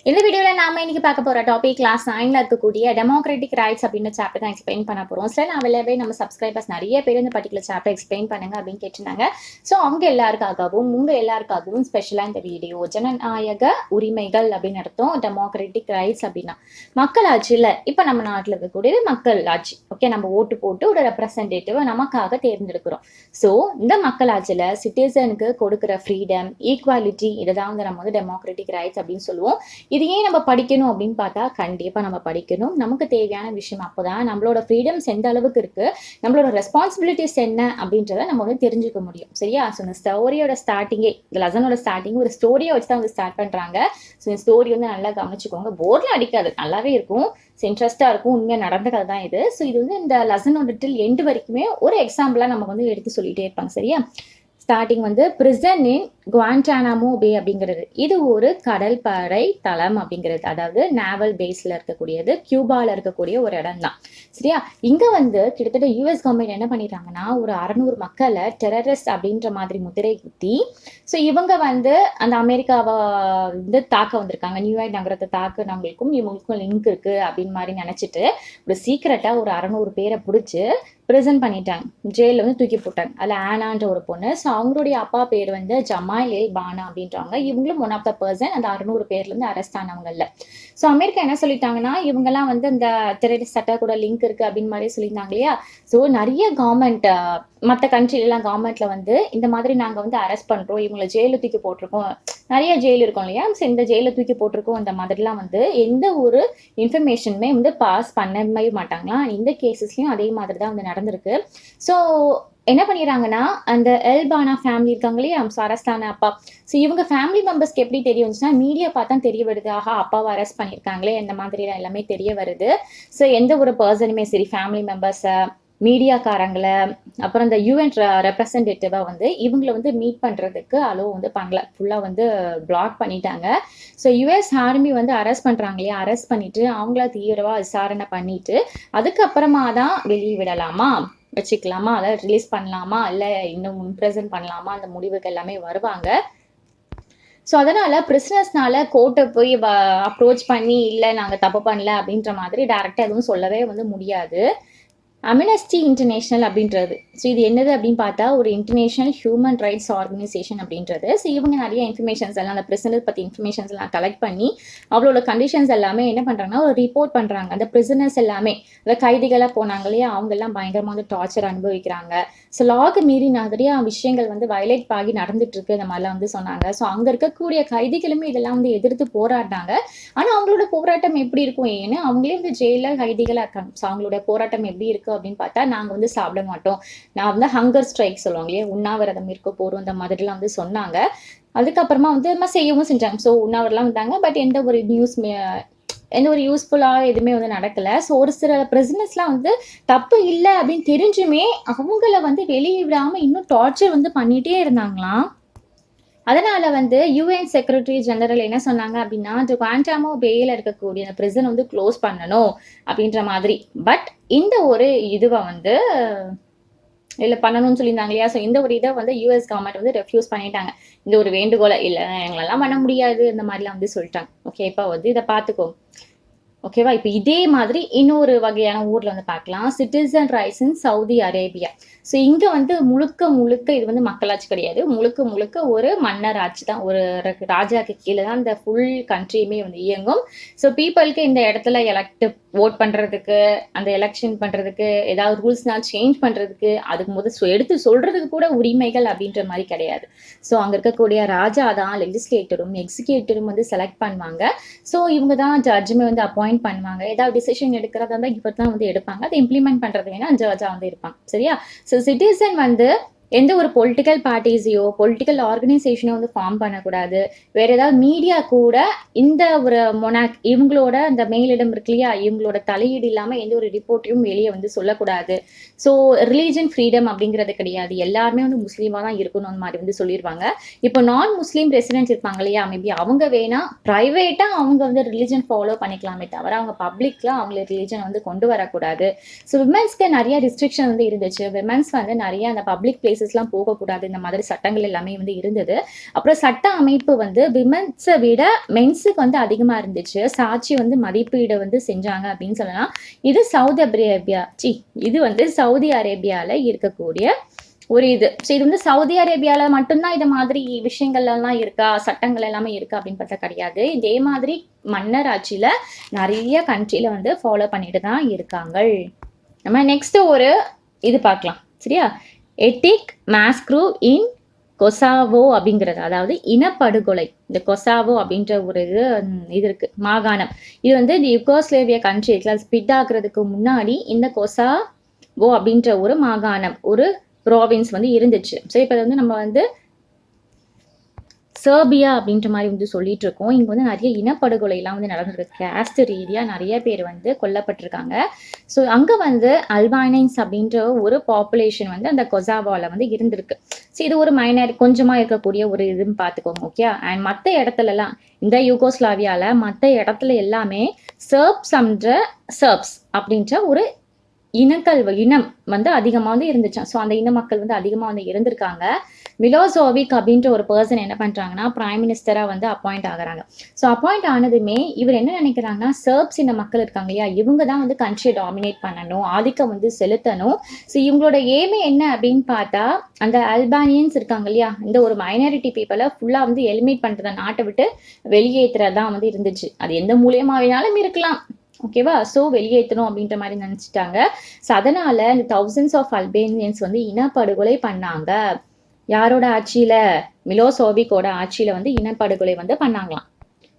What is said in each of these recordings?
இந்த வீடியோல நாம இன்னைக்கு பார்க்க போற டாபிக் கிளாஸ் 9ல இருக்கக்கூடிய டெமோக்ராட்டிக் ரைட்ஸ் அப்படின்னு சாப்டர் தான் எக்ஸ்பிளைன் பண்ண போறோம். சில நாவலவே நம்ம சப்ஸ்கிரைபர்ஸ் நிறைய பேர் இந்த பர்டிகுலர் சாப்டர் எக்ஸ்பிளைன் பண்ணுங்க அப்படின்னு கேட்டிருந்தாங்க. ஸோ அவங்க எல்லாருக்காகவும் உங்க எல்லாருக்காகவும் ஸ்பெஷலா இந்த வீடியோ. ஜனநாயக உரிமைகள் அப்படின்னு அர்த்தம். டெமோக்ராட்டிக் ரைட்ஸ் அப்படின்னா மக்களாட்சியில் இப்போ நம்ம நாட்டில் இருக்கக்கூடியது மக்கள் ஆட்சி. ஓகே, நம்ம ஓட்டு போட்டு ஒரு ரெப்ரசன்டேட்டிவ் நமக்காக தேர்ந்தெடுக்கிறோம். ஸோ இந்த மக்களாட்சியில் சிட்டிசனுக்கு கொடுக்குற ஃப்ரீடம், ஈக்குவாலிட்டி, இதை தான் வந்து நம்ம வந்து டெமோக்ராட்டிக் ரைட்ஸ் அப்படின்னு சொல்லுவோம். இது ஏன் நம்ம படிக்கணும் அப்படின்னு பார்த்தா கண்டிப்பாக நம்ம படிக்கணும். நமக்கு தேவையான விஷயம். அப்போதான் நம்மளோட ஃப்ரீடம்ஸ் எந்த அளவுக்கு இருக்குது, நம்மளோட ரெஸ்பான்சிபிலிட்டிஸ் என்ன அப்படின்றத நம்ம வந்து தெரிஞ்சுக்க முடியும். சரியா? ஸோ இந்த ஸ்டோரியோட ஸ்டார்டிங்கே, இந்த லெசனோட ஸ்டார்டிங் ஒரு ஸ்டோரியை வச்சு தான் வந்து ஸ்டார்ட் பண்ணுறாங்க. ஸோ இந்த ஸ்டோரி வந்து நல்லா கவனிச்சுக்கோங்க. போர்டில் அடிக்காது, நல்லாவே இருக்கும், இன்ட்ரெஸ்டாக இருக்கும். உண்மையாக நடந்த கதை தான் இது. ஸோ இது வந்து இந்த லெசனோட டில் எண்டு வரைக்குமே ஒரு எக்ஸாம்பிளாக நம்ம வந்து எடுத்து சொல்லிகிட்டே இருப்பாங்க. சரியா? ஸ்டார்டிங் வந்து பிரிசன் இன் குவான்டானாமோ பே அப்படிங்கிறது. இது ஒரு கடற்படை தளம் அப்படிங்கிறது, அதாவது நேவல் பேஸில் இருக்கக்கூடியது, கியூபாவில் இருக்கக்கூடிய ஒரு இடம் தான். சரியா? இங்கே வந்து கிட்டத்தட்ட யூஎஸ் கவர்மெண்ட் என்ன பண்ணிட்டாங்கன்னா ஒரு 600 மக்களை டெரரிஸ்ட் அப்படின்ற மாதிரி முத்திரை குத்தி, ஸோ இவங்க வந்து அந்த அமெரிக்காவை வந்து தாக்க வந்திருக்காங்க. நியூயார்க் நகரத்தை தாக்குனவங்களுக்கும் இவங்களுக்கும் லிங்க் இருக்குது அப்படின்னு மாதிரி நினச்சிட்டு ஒரு சீக்கிரட்டாக ஒரு 600 பேரை பிடிச்சி ப்ரெசென்ட் பண்ணிட்டாங்க, ஜெயிலில் வந்து தூக்கி போட்டாங்க. அதில் ஆனான்ற ஒரு பொண்ணு. ஸோ அவங்களுடைய அப்பா பேர் வந்து ஜமால் எல் பானா அப்படின்றவங்க. இவங்களும் ஒன் ஆஃப் த பர்சன் அந்த 600 பேர்லேருந்து அரெஸ்ட் ஆனவங்கல்ல. ஸோ அமெரிக்கா என்ன சொல்லிட்டாங்கன்னா இவங்கெல்லாம் வந்து இந்த டெரரிஸ்ட் சட்ட கூட லிங்க் இருக்குது அப்படின்னு மாதிரி சொல்லியிருந்தாங்க இல்லையா? ஸோ நிறைய கவர்மெண்ட், மற்ற கண்ட்ரிலாம் கவர்மெண்ட்டில் வந்து இந்த மாதிரி நாங்கள் வந்து அரெஸ்ட் பண்ணுறோம், இவங்களை ஜெயிலில் தூக்கி போட்டிருக்கோம், நிறைய ஜெயில் இருக்கும் இல்லையா? ஸோ இந்த ஜெயிலில் தூக்கி போட்டிருக்கோம், இந்த மாதிரிலாம் வந்து எந்த ஒரு இன்ஃபர்மேஷனுமே வந்து பாஸ் பண்ணவே மாட்டாங்களாம். இந்த கேசஸ்லையும் அதே மாதிரி தான் வந்து நடந்திருக்கு. ஸோ என்ன பண்ணிடுறாங்கன்னா அந்த எல்பானா ஃபேமிலி இருக்காங்க இல்லையா, அரஸ்டான அப்பா. ஸோ இவங்க ஃபேமிலி மெம்பர்ஸ்க்கு எப்படி தெரிய வந்துச்சுன்னா மீடியா பார்த்தா தெரிய வருது, ஆஹா அப்பாவை அரெஸ்ட் பண்ணியிருக்காங்களே, இந்த மாதிரிலாம் எல்லாமே தெரிய வருது. ஸோ எந்த ஒரு பர்சனுமே சரி, ஃபேமிலி மெம்பர்ஸை, மீடியாக்காரங்களை, அப்புறம் இந்த யூஎன் ரெப்ரசன்டேட்டிவாக வந்து இவங்களை வந்து மீட் பண்ணுறதுக்கு அலோவ் வந்து பண்ணல, ஃபுல்லாக வந்து பிளாக் பண்ணிட்டாங்க. ஸோ யுஎஸ் ஆர்மி வந்து அரெஸ்ட் பண்ணுறாங்க இல்லையா, அரெஸ்ட் பண்ணிவிட்டு அவங்கள தீவிரமாக விசாரணை பண்ணிவிட்டு அதுக்கப்புறமா தான் வெளியே விடலாமா, வச்சுக்கலாமா, அதை ரிலீஸ் பண்ணலாமா, இல்லை இன்னும் ப்ரெசென்ட் பண்ணலாமா, அந்த முடிவுக்கு எல்லாமே வருவாங்க. ஸோ அதனால் பிரிசனர்ஸ்னால கோர்ட்டை போய் அப்ரோச் பண்ணி இல்லை நாங்கள் தப்பு பண்ணல அப்படின்ற மாதிரி டேரெக்டாக எதுவும் சொல்லவே வந்து முடியாது. அம்னஸ்டி இன்டர்நேஷனல் அப்படின்றது, ஸோ இது என்னது அப்படின்னு பார்த்தா ஒரு இன்டர்நேஷனல் ஹியூமன் ரைட்ஸ் ஆர்கனைசேஷன் அப்படின்றது. ஸோ இவங்க நிறைய இன்ஃபர்மேஷன்ஸ் எல்லாம் அந்த பிரிசனர் பற்றி இன்ஃபர்மேஷன்ஸ் எல்லாம் கலெக்ட் பண்ணி அவளோட கண்டிஷன்ஸ் எல்லாமே என்ன பண்ணுறாங்கன்னா ஒரு ரிப்போர்ட் பண்ணுறாங்க. அந்த பிரிசனர்ஸ் எல்லாமே, அந்த கைதிகளாக போனாங்க இல்லையா, அவங்கெல்லாம் பயங்கரமாக வந்து டார்ச்சர் அனுபவிக்கிறாங்க. ஸோ லாக் மீறி நிறைய விஷயங்கள் வந்து வயலேட் ஆகி நடந்துட்டு இருக்கு, இந்த மாதிரிலாம் வந்து சொன்னாங்க. ஸோ அங்கே இருக்கக்கூடிய கைதிகளுமே இதெல்லாம் வந்து எதிர்த்து போராடினாங்க. ஆனால் அவங்களோட போராட்டம் எப்படி இருக்கும், ஏன்னா அவங்களே வந்து ஜெயிலில் கைதிகளாக இருக்காங்க. ஸோ அவங்களோட போராட்டம் எப்படி இருக்கு அப்படின்னு பார்த்தா நாங்கள் வந்து சாப்பிட மாட்டோம், நான் வந்து ஹங்கர் ஸ்ட்ரைக் சொல்லுவாங்க இல்லையா, உண்ணாவிரதம் இருக்க போகிறோம், இந்த மாதிரிலாம் வந்து சொன்னாங்க. அதுக்கப்புறமா வந்து செய்யவும் செஞ்சாங்க. ஸோ உண்ணாவிரதம் வந்தாங்க, பட் எந்த ஒரு யூஸ்ஃபுல்லாக எதுவுமே வந்து நடக்கலை. ஸோ ஒரு சில பிரிசனர்ஸ்லாம் வந்து தப்பு இல்லை அப்படின்னு தெரிஞ்சுமே அவங்கள வந்து வெளியே விடாமல் இன்னும் டார்ச்சர் வந்து பண்ணிகிட்டே இருந்தாங்களாம். அதனால் வந்து யூஎன் செக்ரட்டரி ஜெனரல் என்ன சொன்னாங்க அப்படின்னா குவான்டாமோ பேயில் இருக்கக்கூடிய அந்த பிரிசன் வந்து க்ளோஸ் பண்ணணும் அப்படின்ற மாதிரி. பட் இந்த ஒரு இதுவை வந்து இல்லை பண்ணணும்னு சொல்லியிருந்தாங்க இல்லையா? ஸோ இந்த ஒரு இதை வந்து யூஎஸ் கவர்மெண்ட் வந்து ரெஃப்யூஸ் பண்ணிட்டாங்க. இந்த ஒரு வேண்டுகோளை இல்லை எங்களெல்லாம் பண்ண முடியாது இந்த மாதிரிலாம் வந்து சொல்லிட்டாங்க. ஓகே, இப்போ வந்து இதை பார்த்துக்கோ. ஓகேவா? இப்போ இதே மாதிரி இன்னொரு வகையான ஊரில் வந்து பார்க்கலாம், citizen rights in Saudi Arabia. So இங்கே வந்து முழுக்க இது வந்து மக்களாட்சி கிடையாது, முழுக்க ஒரு மன்னர் ஆட்சி தான். ஒரு ராஜாக்கு கீழே தான் இந்த ஃபுல் கண்ட்ரியுமே வந்து இயங்கும். ஸோ பீப்புளுக்கு இந்த இடத்துல ஓட் பண்ணுறதுக்கு, அந்த எலெக்ஷன் பண்ணுறதுக்கு, ஏதாவது ரூல்ஸ்னால் சேஞ்ச் பண்ணுறதுக்கு, அதுக்கு எடுத்து சொல்கிறதுக்கு கூட உரிமைகள் அப்படின்ற மாதிரி கிடையாது. ஸோ அங்கே இருக்கக்கூடிய ராஜா தான் லெஜிஸ்லேட்டரும் எக்ஸிக்யூட்டிவும் வந்து செலக்ட் பண்ணுவாங்க. ஸோ இவங்க தான் ஜட்ஜுமே வந்து அப்பாயிண்ட் பண்ணுவாங்க. ஏதாவது டிசிஷன் எடுக்கிறதா இருந்தால் இப்போ தான் வந்து எடுப்பாங்க. அதை இம்ப்ளிமெண்ட் பண்ணுறது வேணா ஜட்ஜாக வந்து இருப்பாங்க. சரியா? ஸோ சிட்டிசன் வந்து எந்த ஒரு பொலிட்டிக்கல் பார்ட்டிஸையோ பொலிட்டிக்கல் ஆர்கனைசேஷனோ வந்து ஃபார்ம் பண்ணக்கூடாது. வேறு ஏதாவது மீடியா கூட இந்த ஒரு மொனாக் இவங்களோட அந்த மேலிடம் இருக்கு இல்லையா, இவங்களோட தலையீடு இல்லாமல் எந்த ஒரு ரிப்போர்ட்டையும் வெளியே வந்து சொல்லக்கூடாது. ஸோ ரிலீஜன் ஃப்ரீடம் அப்படிங்கிறது கிடையாது, எல்லாருமே வந்து முஸ்லீமாக தான் இருக்கணும் அந்த மாதிரி வந்து சொல்லிடுவாங்க. இப்போ நான் முஸ்லீம் ரெசிடென்ட்ஸ் இருப்பாங்க இல்லையா, மேபி அவங்க வேணா ப்ரைவேட்டாக அவங்க வந்து ரிலிஜன் ஃபாலோ பண்ணிக்கலாமே தவிர அவங்க பப்ளிக்கில் அவங்கள ரிலிஜன் வந்து கொண்டு வரக்கூடாது. ஸோ விமென்ஸ்க்கு நிறைய ரிஸ்ட்ரிக்ஷன் வந்து இருந்துச்சு. விமென்ஸ் வந்து நிறைய அந்த பப்ளிக் பிளேசஸ் பிளேசஸ்லாம் போகக்கூடாது, இந்த மாதிரி சட்டங்கள் எல்லாமே வந்து இருந்தது. அப்புறம் சட்ட அமைப்பு வந்து விமென்ஸை விட மென்ஸுக்கு வந்து அதிகமாக இருந்துச்சு. சாட்சி வந்து மதிப்பீடு வந்து செஞ்சாங்க அப்படின்னு சொல்லலாம். இது இது வந்து சவுதி அரேபியாவில் இருக்கக்கூடிய ஒரு இது. ஸோ இது வந்து சவுதி அரேபியாவில் மட்டும்தான் இது மாதிரி விஷயங்கள்லாம் இருக்கா, சட்டங்கள் எல்லாமே இருக்கா அப்படின்னு பார்த்தா கிடையாது. இதே மாதிரி மன்னர் ஆட்சியில் நிறைய கண்ட்ரியில் வந்து ஃபாலோ பண்ணிட்டு தான் இருக்காங்க. நம்ம நெக்ஸ்ட் ஒரு இது பார்க்கலாம், சரியா? எத்திக் மாஸ்க்ரூ இன் கொசாவோ அப்படிங்கிறது, அதாவது இனப்படுகொலை. இந்த கொசாவோ அப்படின்ற ஒரு இது இருக்கு, மாகாணம். இது வந்து இந்த யுகோஸ்லேவியா கண்ட்ரி ஸ்பிட் ஆகுறதுக்கு முன்னாடி இந்த கொசாவோ அப்படின்ற ஒரு மாகாணம், ஒரு ப்ராவின்ஸ் வந்து இருந்துச்சு. ஸோ இப்போ வந்து நம்ம வந்து சர்பியா அப்படின்ற மாதிரி வந்து சொல்லிட்டு இருக்கோம். இங்கே வந்து நிறைய இனப்படுகொலைலாம் வந்து நடந்திருக்கு. கேஸ்ட் ரீதியாக நிறைய பேர் வந்து கொல்லப்பட்டிருக்காங்க. ஸோ அங்கே வந்து அல்பானைன்ஸ் அப்படின்ற ஒரு பாப்புலேஷன் வந்து அந்த கொசாவாவில் வந்து இருந்திருக்கு. ஸோ இது ஒரு மைனர் கொஞ்சமாக இருக்கக்கூடிய ஒரு இதுன்னு பார்த்துக்கோங்க, ஓகே? அண்ட் மற்ற இடத்துலலாம் இந்த யூகோஸ்லாவியாவில் மற்ற இடத்துல எல்லாமே சர்ப்ஸ் அப்படின்ற ஒரு இனம் வந்து அதிகமாக வந்து இருந்துச்சான். ஸோ அந்த இன மக்கள் வந்து அதிகமாக வந்து இருந்திருக்காங்க. மிலோசோவிக் அப்படின்ற ஒரு பர்சன் என்ன பண்ணுறாங்கன்னா பிரைம் மினிஸ்டராக வந்து அப்பாயிண்ட் ஆகுறாங்க. ஸோ அப்பாயிண்ட் ஆனதுமே இவர் என்ன நினைக்கிறாங்கன்னா, சர்ப்ஸ் இந்த மக்கள் இருக்காங்க இல்லையா, இவங்க தான் வந்து கண்ட்ரியை டாமினேட் பண்ணணும், ஆதிக்கம் வந்து செலுத்தணும். ஸோ இவங்களோட ஏமே என்ன அப்படின்னு பார்த்தா, அந்த அல்பானியன்ஸ் இருக்காங்க இல்லையா, இந்த ஒரு மைனாரிட்டி பீப்புளை ஃபுல்லாக வந்து எலிமினேட் பண்ணுறத, நாட்டை விட்டு வெளியேற்றுறதான் வந்து இருந்துச்சு. அது எந்த மூலியமாவேனாலும் இருக்கலாம், ஓகேவா? ஸோ வெளியேற்றணும் அப்படின்ற மாதிரி நினச்சிட்டாங்க. ஸோ அதனால இந்த தௌசண்ட்ஸ் ஆஃப் அல்பேனியன்ஸ் வந்து இனப்படுகொலை பண்ணாங்க. யாரோட ஆட்சியில்? மிலோசோவிக்கோட ஆட்சியில் வந்து இனப்படுகொலை வந்து பண்ணாங்களாம்.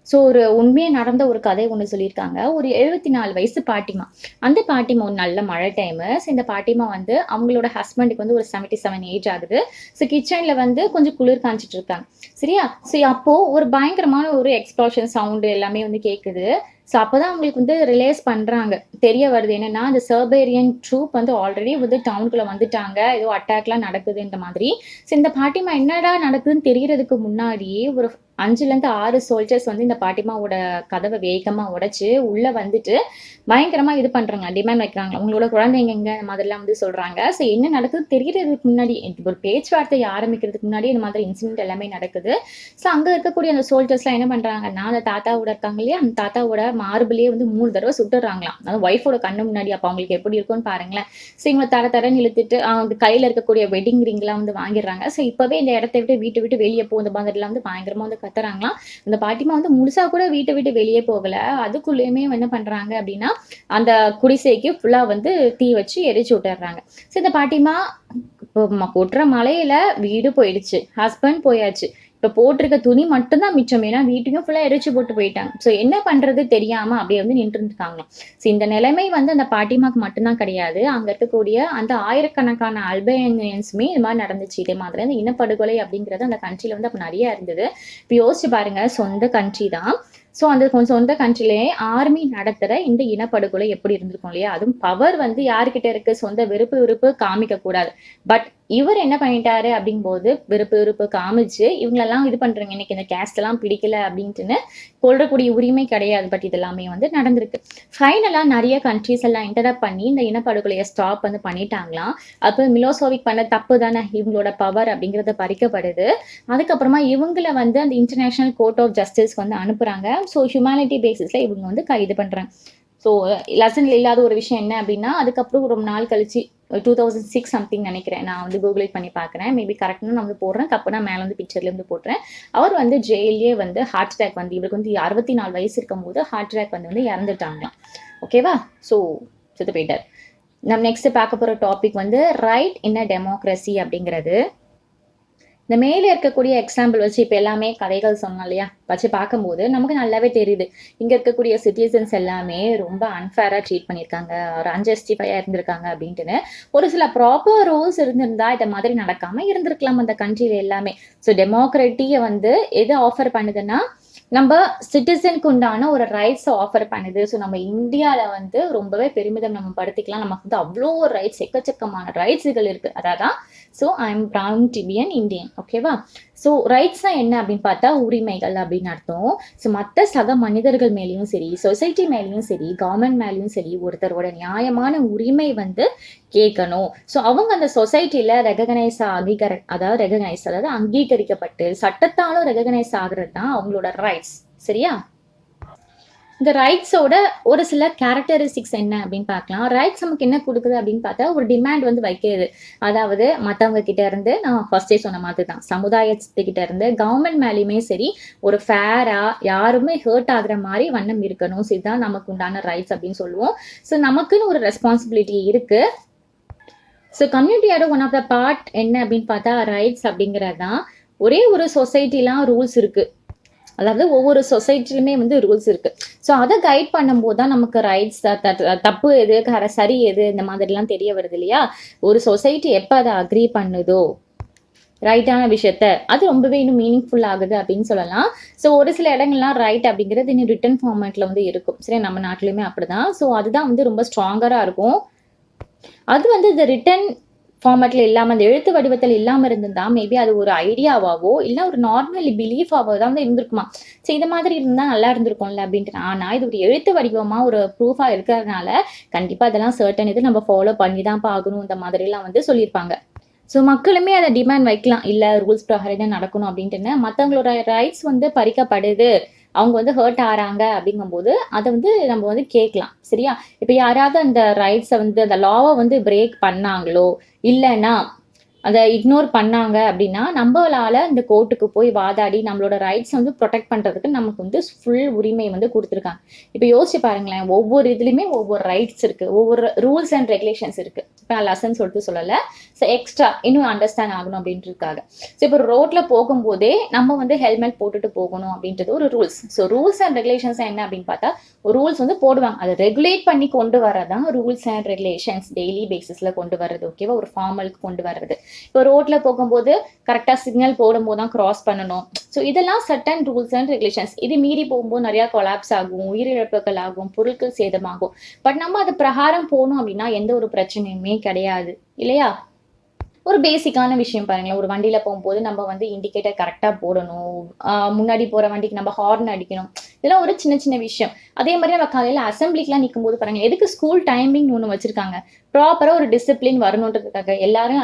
ஸோ ஒரு உண்மையாக நடந்த ஒரு கதை ஒன்று சொல்லியிருக்காங்க. ஒரு 74 வயசு பாட்டிமா. அந்த பாட்டிமா ஒரு நல்ல மழை டைமு. ஸோ இந்த பாட்டிமா வந்து அவங்களோட ஹஸ்பண்டுக்கு வந்து ஒரு 77 ஏஜ் ஆகுது. ஸோ கிச்சனில் வந்து கொஞ்சம் குளிர் காய்ச்சிட்டு இருக்காங்க, சரியா? ஸோ அப்போது ஒரு பயங்கரமான ஒரு எக்ஸ்ப்ளோஷன் சவுண்டு எல்லாமே வந்து கேட்குது. ஸோ அப்போ தான் அவங்களுக்கு வந்து ரிலேஸ் பண்ணுறாங்க, தெரிய வருது என்னென்னா, இந்த சர்பேரியன் ட்ரூப் வந்து ஆல்ரெடி வந்து டவுனுக்குள்ளே வந்துட்டாங்க, ஏதோ அட்டாக்லாம் நடக்குதுன்ற மாதிரி. ஸோ இந்த பாட்டிமா என்னடா நடக்குதுன்னு தெரியறதுக்கு முன்னாடியே ஒரு 5-6 சோல்ஜர்ஸ் வந்து இந்த பாட்டிமாவோட கதவை வேகமாக உடைச்சு உள்ளே வந்துட்டு பயங்கரமாக இது பண்ணுறாங்க, டிமாண்ட் வைக்கிறாங்க, உங்களோட குழந்தைங்க எங்க, இந்த மாதிரிலாம் வந்து சொல்கிறாங்க. ஸோ என்ன நடக்குது தெரியறதுக்கு முன்னாடி, ஒரு பேச்சுவார்த்தை ஆரம்பிக்கிறதுக்கு முன்னாடி இந்த மாதிரி இன்சிடென்ட் எல்லாமே நடக்குது. ஸோ அங்கே இருக்கக்கூடிய அந்த சோல்ஜர்ஸ்லாம் என்ன பண்ணுறாங்கன்னா, அந்த தாத்தாவோட இருக்காங்க இல்லையா, அந்த தாத்தாவோட மார்பிலேயே வந்து 3 தடவை சுட்டுறாங்களாம், அதாவது ஒய்ஃபோட கண்ணு முன்னாடி. அப்போ அவங்களுக்கு எப்படி இருக்கும்னு பாருங்களேன். ஸோ இவங்க தரன்னு இழுத்துட்டு அவங்க கையில் இருக்கக்கூடிய வெட்டிங் ரிங்லாம் வந்து வாங்கிடுறாங்க. ஸோ இப்போவே இந்த இடத்த விட்டு வீட்டை விட்டு வெளியே போகுது மாதிரிலாம் வந்து பயங்கரமாக வந்து கத்துறாங்களாம். அந்த பாட்டிமா வந்து முழுசா கூட வீட்டை விட்டு வெளியே போகல. அதுக்குள்ளேயுமே என்ன பண்றாங்க அப்படின்னா, அந்த குடிசைக்கு ஃபுல்லா வந்து தீ வச்சு எரிச்சு விட்டுறாங்க. ஸோ இந்த பாட்டிமா கொட்டுற மழையில வீடு போயிடுச்சு, ஹஸ்பண்ட் போயாச்சு, இப்போ போட்டிருக்க துணி மட்டும்தான் மிச்சம். ஏன்னா வீட்டையும் ஃபுல்லாக எரிச்சு போட்டு போயிட்டாங்க. ஸோ என்ன பண்ணுறது தெரியாமல் அப்படியே வந்து நின்றுருக்காங்களாம். ஸோ இந்த நிலைமை வந்து அந்த பாட்டிமாக்கு மட்டும்தான் கிடையாது, அங்கே இருக்கக்கூடிய அந்த ஆயிரக்கணக்கான அல்பேனியன்ஸுமே இது மாதிரி நடந்துச்சு. இதே மாதிரி அந்த இனப்படுகொலை அப்படிங்கிறது அந்த கண்ட்ரியில் வந்து அப்போ நிறைய இருந்தது. இப்போ யோசிச்சு பாருங்க, சொந்த கண்ட்ரி தான். ஸோ அந்த சொந்த கண்ட்ரிலேயே ஆர்மி நடத்துகிற இந்த இனப்படுகொலை எப்படி இருந்திருக்கும் இல்லையா? அதுவும் பவர் வந்து யாருக்கிட்ட இருக்கு, சொந்த விருப்பு காமிக்க கூடாது. பட் இவர் என்ன பண்ணிட்டாரு அப்படிங்கும்போது விருப்பு காமிச்சு இவங்களெல்லாம் இது பண்றாங்க, இன்னைக்கு இந்த கேஸ்ட் எல்லாம் பிடிக்கல அப்படின்ட்டுன்னு கொள்றக்கூடிய உரிமை கிடையாது. பட் இதெல்லாமே வந்து நடந்திருக்கு. ஃபைனலா நிறைய கண்ட்ரிஸ் எல்லாம் இன்டரப்ட் பண்ணி இந்த இனப்படுகொலையை ஸ்டாப் வந்து பண்ணிட்டாங்களாம். அப்போ மிலோசோவிக் பண்ண தப்பு தானே, இவங்களோட பவர் அப்படிங்கிறது பறிக்கப்படுது. அதுக்கப்புறமா இவங்களை வந்து அந்த இன்டர்நேஷனல் கோர்ட் ஆஃப் ஜஸ்டிஸ் வந்து அனுப்புறாங்க. ஸோ ஹியூமானிட்டி பேசிஸ்ல இவங்க வந்து கைது பண்றாங்க. ஸோ லெசன்ல இல்லாத ஒரு விஷயம் என்ன அப்படின்னா, அதுக்கப்புறம் ஒரு நாள் கழிச்சு 2006 சம்திங் நினைக்கிறேன், நான் வந்து கூகுள் பண்ணி பார்க்குறேன், மேபி கரெக்ட்னு நான் வந்து போடுறேன், தப்புனா மேலே வந்து பிக்சர்ல இருந்து போட்டுறேன். அவர் வந்து ஜெயிலே வந்து ஹார்ட் அட்டாக் வந்து, இவருக்கு வந்து 64 வயசு இருக்கும் போது ஹார்ட் அட்டாக் வந்து இறந்துட்டாங்களாம், ஓகேவா? ஸோ செத்து போயிட்டார். நம்ம நெக்ஸ்ட் பார்க்க போகிற டாபிக் வந்து ரைட் இன் அ டெமோக்ரஸி அப்படிங்கிறது. இந்த மேலே இருக்கக்கூடிய எக்ஸாம்பிள் வச்சு இப்போ எல்லாமே கதைகள் சொன்னோம் இல்லையா, வச்சு பார்க்கும்போது நமக்கு நல்லாவே தெரியுது, இங்கே இருக்கக்கூடிய சிட்டிசன்ஸ் எல்லாமே ரொம்ப அன்ஃபேராக ட்ரீட் பண்ணியிருக்காங்க, ஒரு அன்ஜஸ்டிஃபையாக இருந்திருக்காங்க அப்படின்ட்டுன்னு. ஒரு சில ப்ராப்பர் ரூல்ஸ் இருந்திருந்தா இதை மாதிரி நடக்காமல் இருந்திருக்கலாம் அந்த கண்ட்ரியில் எல்லாமே. ஸோ டெமோக்ரட்டியை வந்து எது ஆஃபர் பண்ணுதுன்னா, நம்ம சிட்டிசனுக்கு உண்டான ஒரு ரைட்ஸை ஆஃபர் பண்ணுது. ஸோ நம்ம இந்தியாவில் வந்து ரொம்பவே பெருமிதம் நம்ம படுத்திக்கலாம், நமக்கு வந்து அவ்வளோ ரைட்ஸ், எக்கச்சக்கமான ரைட்ஸுகள் இருக்குது. அதான் so I am proud to be an Indian. ஓகேவா? ஸோ ரைட்ஸ்னா என்ன அப்படின்னு பார்த்தா உரிமைகள் அப்படின்னு அர்த்தம். ஸோ மற்ற சக மனிதர்கள் மேலேயும் சரி, சொசைட்டி மேலேயும் சரி, கவர்மெண்ட் மேலேயும் சரி ஒருத்தரோட நியாயமான உரிமை வந்து கேட்கணும். ஸோ அவங்க அந்த சொசைட்டியில் அதாவது அங்கீகரிக்கப்பட்டு சட்டத்தாலும் ரெகக்னைஸ் ஆகுறது தான் அவங்களோட ரைட்ஸ். சரியா? இந்த ரைட்ஸோட ஒரு சில கேரக்டரிஸ்டிக்ஸ் என்ன அப்படின்னு பார்க்கலாம். ரைட்ஸ் நமக்கு என்ன கொடுக்குது அப்படின்னு பார்த்தா ஒரு டிமாண்ட் வந்து வைக்கிறது. அதாவது மற்றவங்க கிட்ட இருந்து, நான் ஃபர்ஸ்டே சொன்ன மாதிரி தான், சமுதாயத்துக்கிட்ட இருந்து கவர்மெண்ட் மேலேயுமே சரி ஒரு ஃபேரா யாருமே ஹர்ட் ஆகுற மாதிரி வண்ணம் இருக்கணும். ஸோ இதுதான் நமக்கு உண்டான ரைட்ஸ் அப்படின்னு சொல்லுவோம். ஸோ நமக்குன்னு ஒரு ரெஸ்பான்சிபிலிட்டி இருக்கு. ஸோ கம்யூனிட்டியோட ஒன் ஆஃப் த பார்ட் என்ன அப்படின்னு பார்த்தா ரைட்ஸ் அப்படிங்கிறது தான். ஒரே ஒரு சொசைட்டிலாம் ரூல்ஸ் இருக்கு, அதாவது ஒவ்வொரு சொசைட்டிலுமே வந்து ரூல்ஸ் இருக்கு. ஸோ அதை கைட் பண்ணும்போது தான் நமக்கு ரைட்ஸ் தப்பு எது சரி எது இந்த மாதிரிலாம் தெரிய வருது இல்லையா? ஒரு சொசைட்டி எப்போ அதை அக்ரி பண்ணுதோ ரைட்டான விஷயத்த, அது ரொம்பவே இன்னும் மீனிங்ஃபுல் ஆகுது அப்படின்னு சொல்லலாம். ஸோ ஒரு சில இடங்கள்லாம் ரைட் அப்படிங்கிறது இன்னும் ரிட்டன் ஃபார்மேட்ல வந்து இருக்கும். சரி, நம்ம நாட்டிலையுமே அப்படிதான். ஸோ அதுதான் வந்து ரொம்ப ஸ்ட்ராங்கரா இருக்கும். அது வந்து இந்த ரிட்டன் ஃபார்மேட்ல இல்லாமல், அந்த எழுத்து வடிவத்தில் இல்லாமல் இருந்திருந்தா மேபி அது ஒரு ஐடியாவாவோ இல்லை ஒரு நார்மல் பிலீஃபாவோ தான் வந்து இருந்திருக்குமா. ஸோ இது மாதிரி இருந்தால் நல்லா இருந்திருக்கும்ல அப்படின்ட்டு. ஆனால் இது ஒரு எழுத்து வடிவமாக ஒரு ப்ரூஃபாக இருக்கிறதுனால கண்டிப்பாக அதெல்லாம் சர்டன் இது நம்ம ஃபாலோ பண்ணி தான் பார்க்கணும் இந்த மாதிரிலாம் வந்து சொல்லியிருப்பாங்க. ஸோ மக்களுமே அதை டிமாண்ட் வைக்கலாம், இல்லை ரூல்ஸ் பிரகாரம் தான் நடக்கணும் அப்படின்ட்டுன்னு. மற்றவங்களோட ரைட்ஸ் வந்து பறிக்கப்படுது, அவங்க வந்து ஹர்ட் ஆகிறாங்க அப்படிங்கும்போது அதை வந்து நம்ம வந்து கேட்கலாம். சரியா? இப்போ யாராவது அந்த ரைட்ஸை வந்து அந்த லாவை வந்து பிரேக் பண்ணாங்களோ இல்லைன்னா அதை இக்னோர் பண்ணாங்க அப்படின்னா நம்மளால இந்த கோர்ட்டுக்கு போய் வாதாடி நம்மளோட ரைட்ஸ் வந்து ப்ரொடெக்ட் பண்ணுறதுக்கு நமக்கு வந்து ஃபுல் உரிமை வந்து கொடுத்துருக்காங்க. இப்போ யோசிச்சு பாருங்களேன், ஒவ்வொரு இதுலையுமே ஒவ்வொரு ரைட்ஸ் இருக்குது, ஒவ்வொரு ரூல்ஸ் அண்ட் ரெகுலேஷன்ஸ் இருக்குது. இப்போ நான் லெசன் சொல்லிட்டு சொல்லலை, ஸோ எக்ஸ்ட்ரா இன்னும் அண்டர்ஸ்டாண்ட் ஆகணும் அப்படின்றதுக்காக. ஸோ இப்போ ரோட்டில் போகும்போதே நம்ம வந்து ஹெல்மெட் போட்டுட்டு போகணும் அப்படின்றது ஒரு rules. So rules and regulations என்ன அப்படின்னு பார்த்தா ரூல்ஸ் வந்து போடுவாங்க, அதை ரெகுலேட் பண்ணி கொண்டு வரதான் ரூல்ஸ் அண்ட் ரெகுலேஷன்ஸ். டெய்லி பேசிஸில் கொண்டு வர்றது, ஓகேவா? ஒரு ஃபார்மலுக்கு கொண்டு வர்றது. இப்போ ரோட்ல போகும்போது கரெக்டாக சிக்னல் போடும்போது தான் கிராஸ் பண்ணணும். ஸோ இதெல்லாம் சர்டன் ரூல்ஸ் அண்ட் ரெகுலேஷன்ஸ். இது மீறி போகும்போது நிறையா கொலாப்ஸ் ஆகும், உயிரிழப்புகள் ஆகும், பொருட்கள் சேதமாகும். பட் நம்ம அது பிரகாரம் போகணும் அப்படின்னா எந்த ஒரு பிரச்சனையுமே கிடையாது இல்லையா? ஒரு பேசிக்கான விஷயம் பாருங்களேன், ஒரு வண்டியில் போகும்போது நம்ம வந்து இண்டிகேட்டர் கரெக்டாக போடணும், முன்னாடி போகிற வண்டிக்கு நம்ம ஹார்ன் அடிக்கணும். இதெல்லாம் ஒரு சின்ன சின்ன விஷயம். அதே மாதிரி நம்ம காலையில் அசம்பிளிக்கெலாம் நிற்கும் போது பாருங்க, எதுக்கு ஸ்கூல் டைமிங் ஒன்று வச்சுருக்காங்க, ப்ராப்பராக ஒரு டிசிப்ளின் வரணுன்றதுக்காக. எல்லாரும்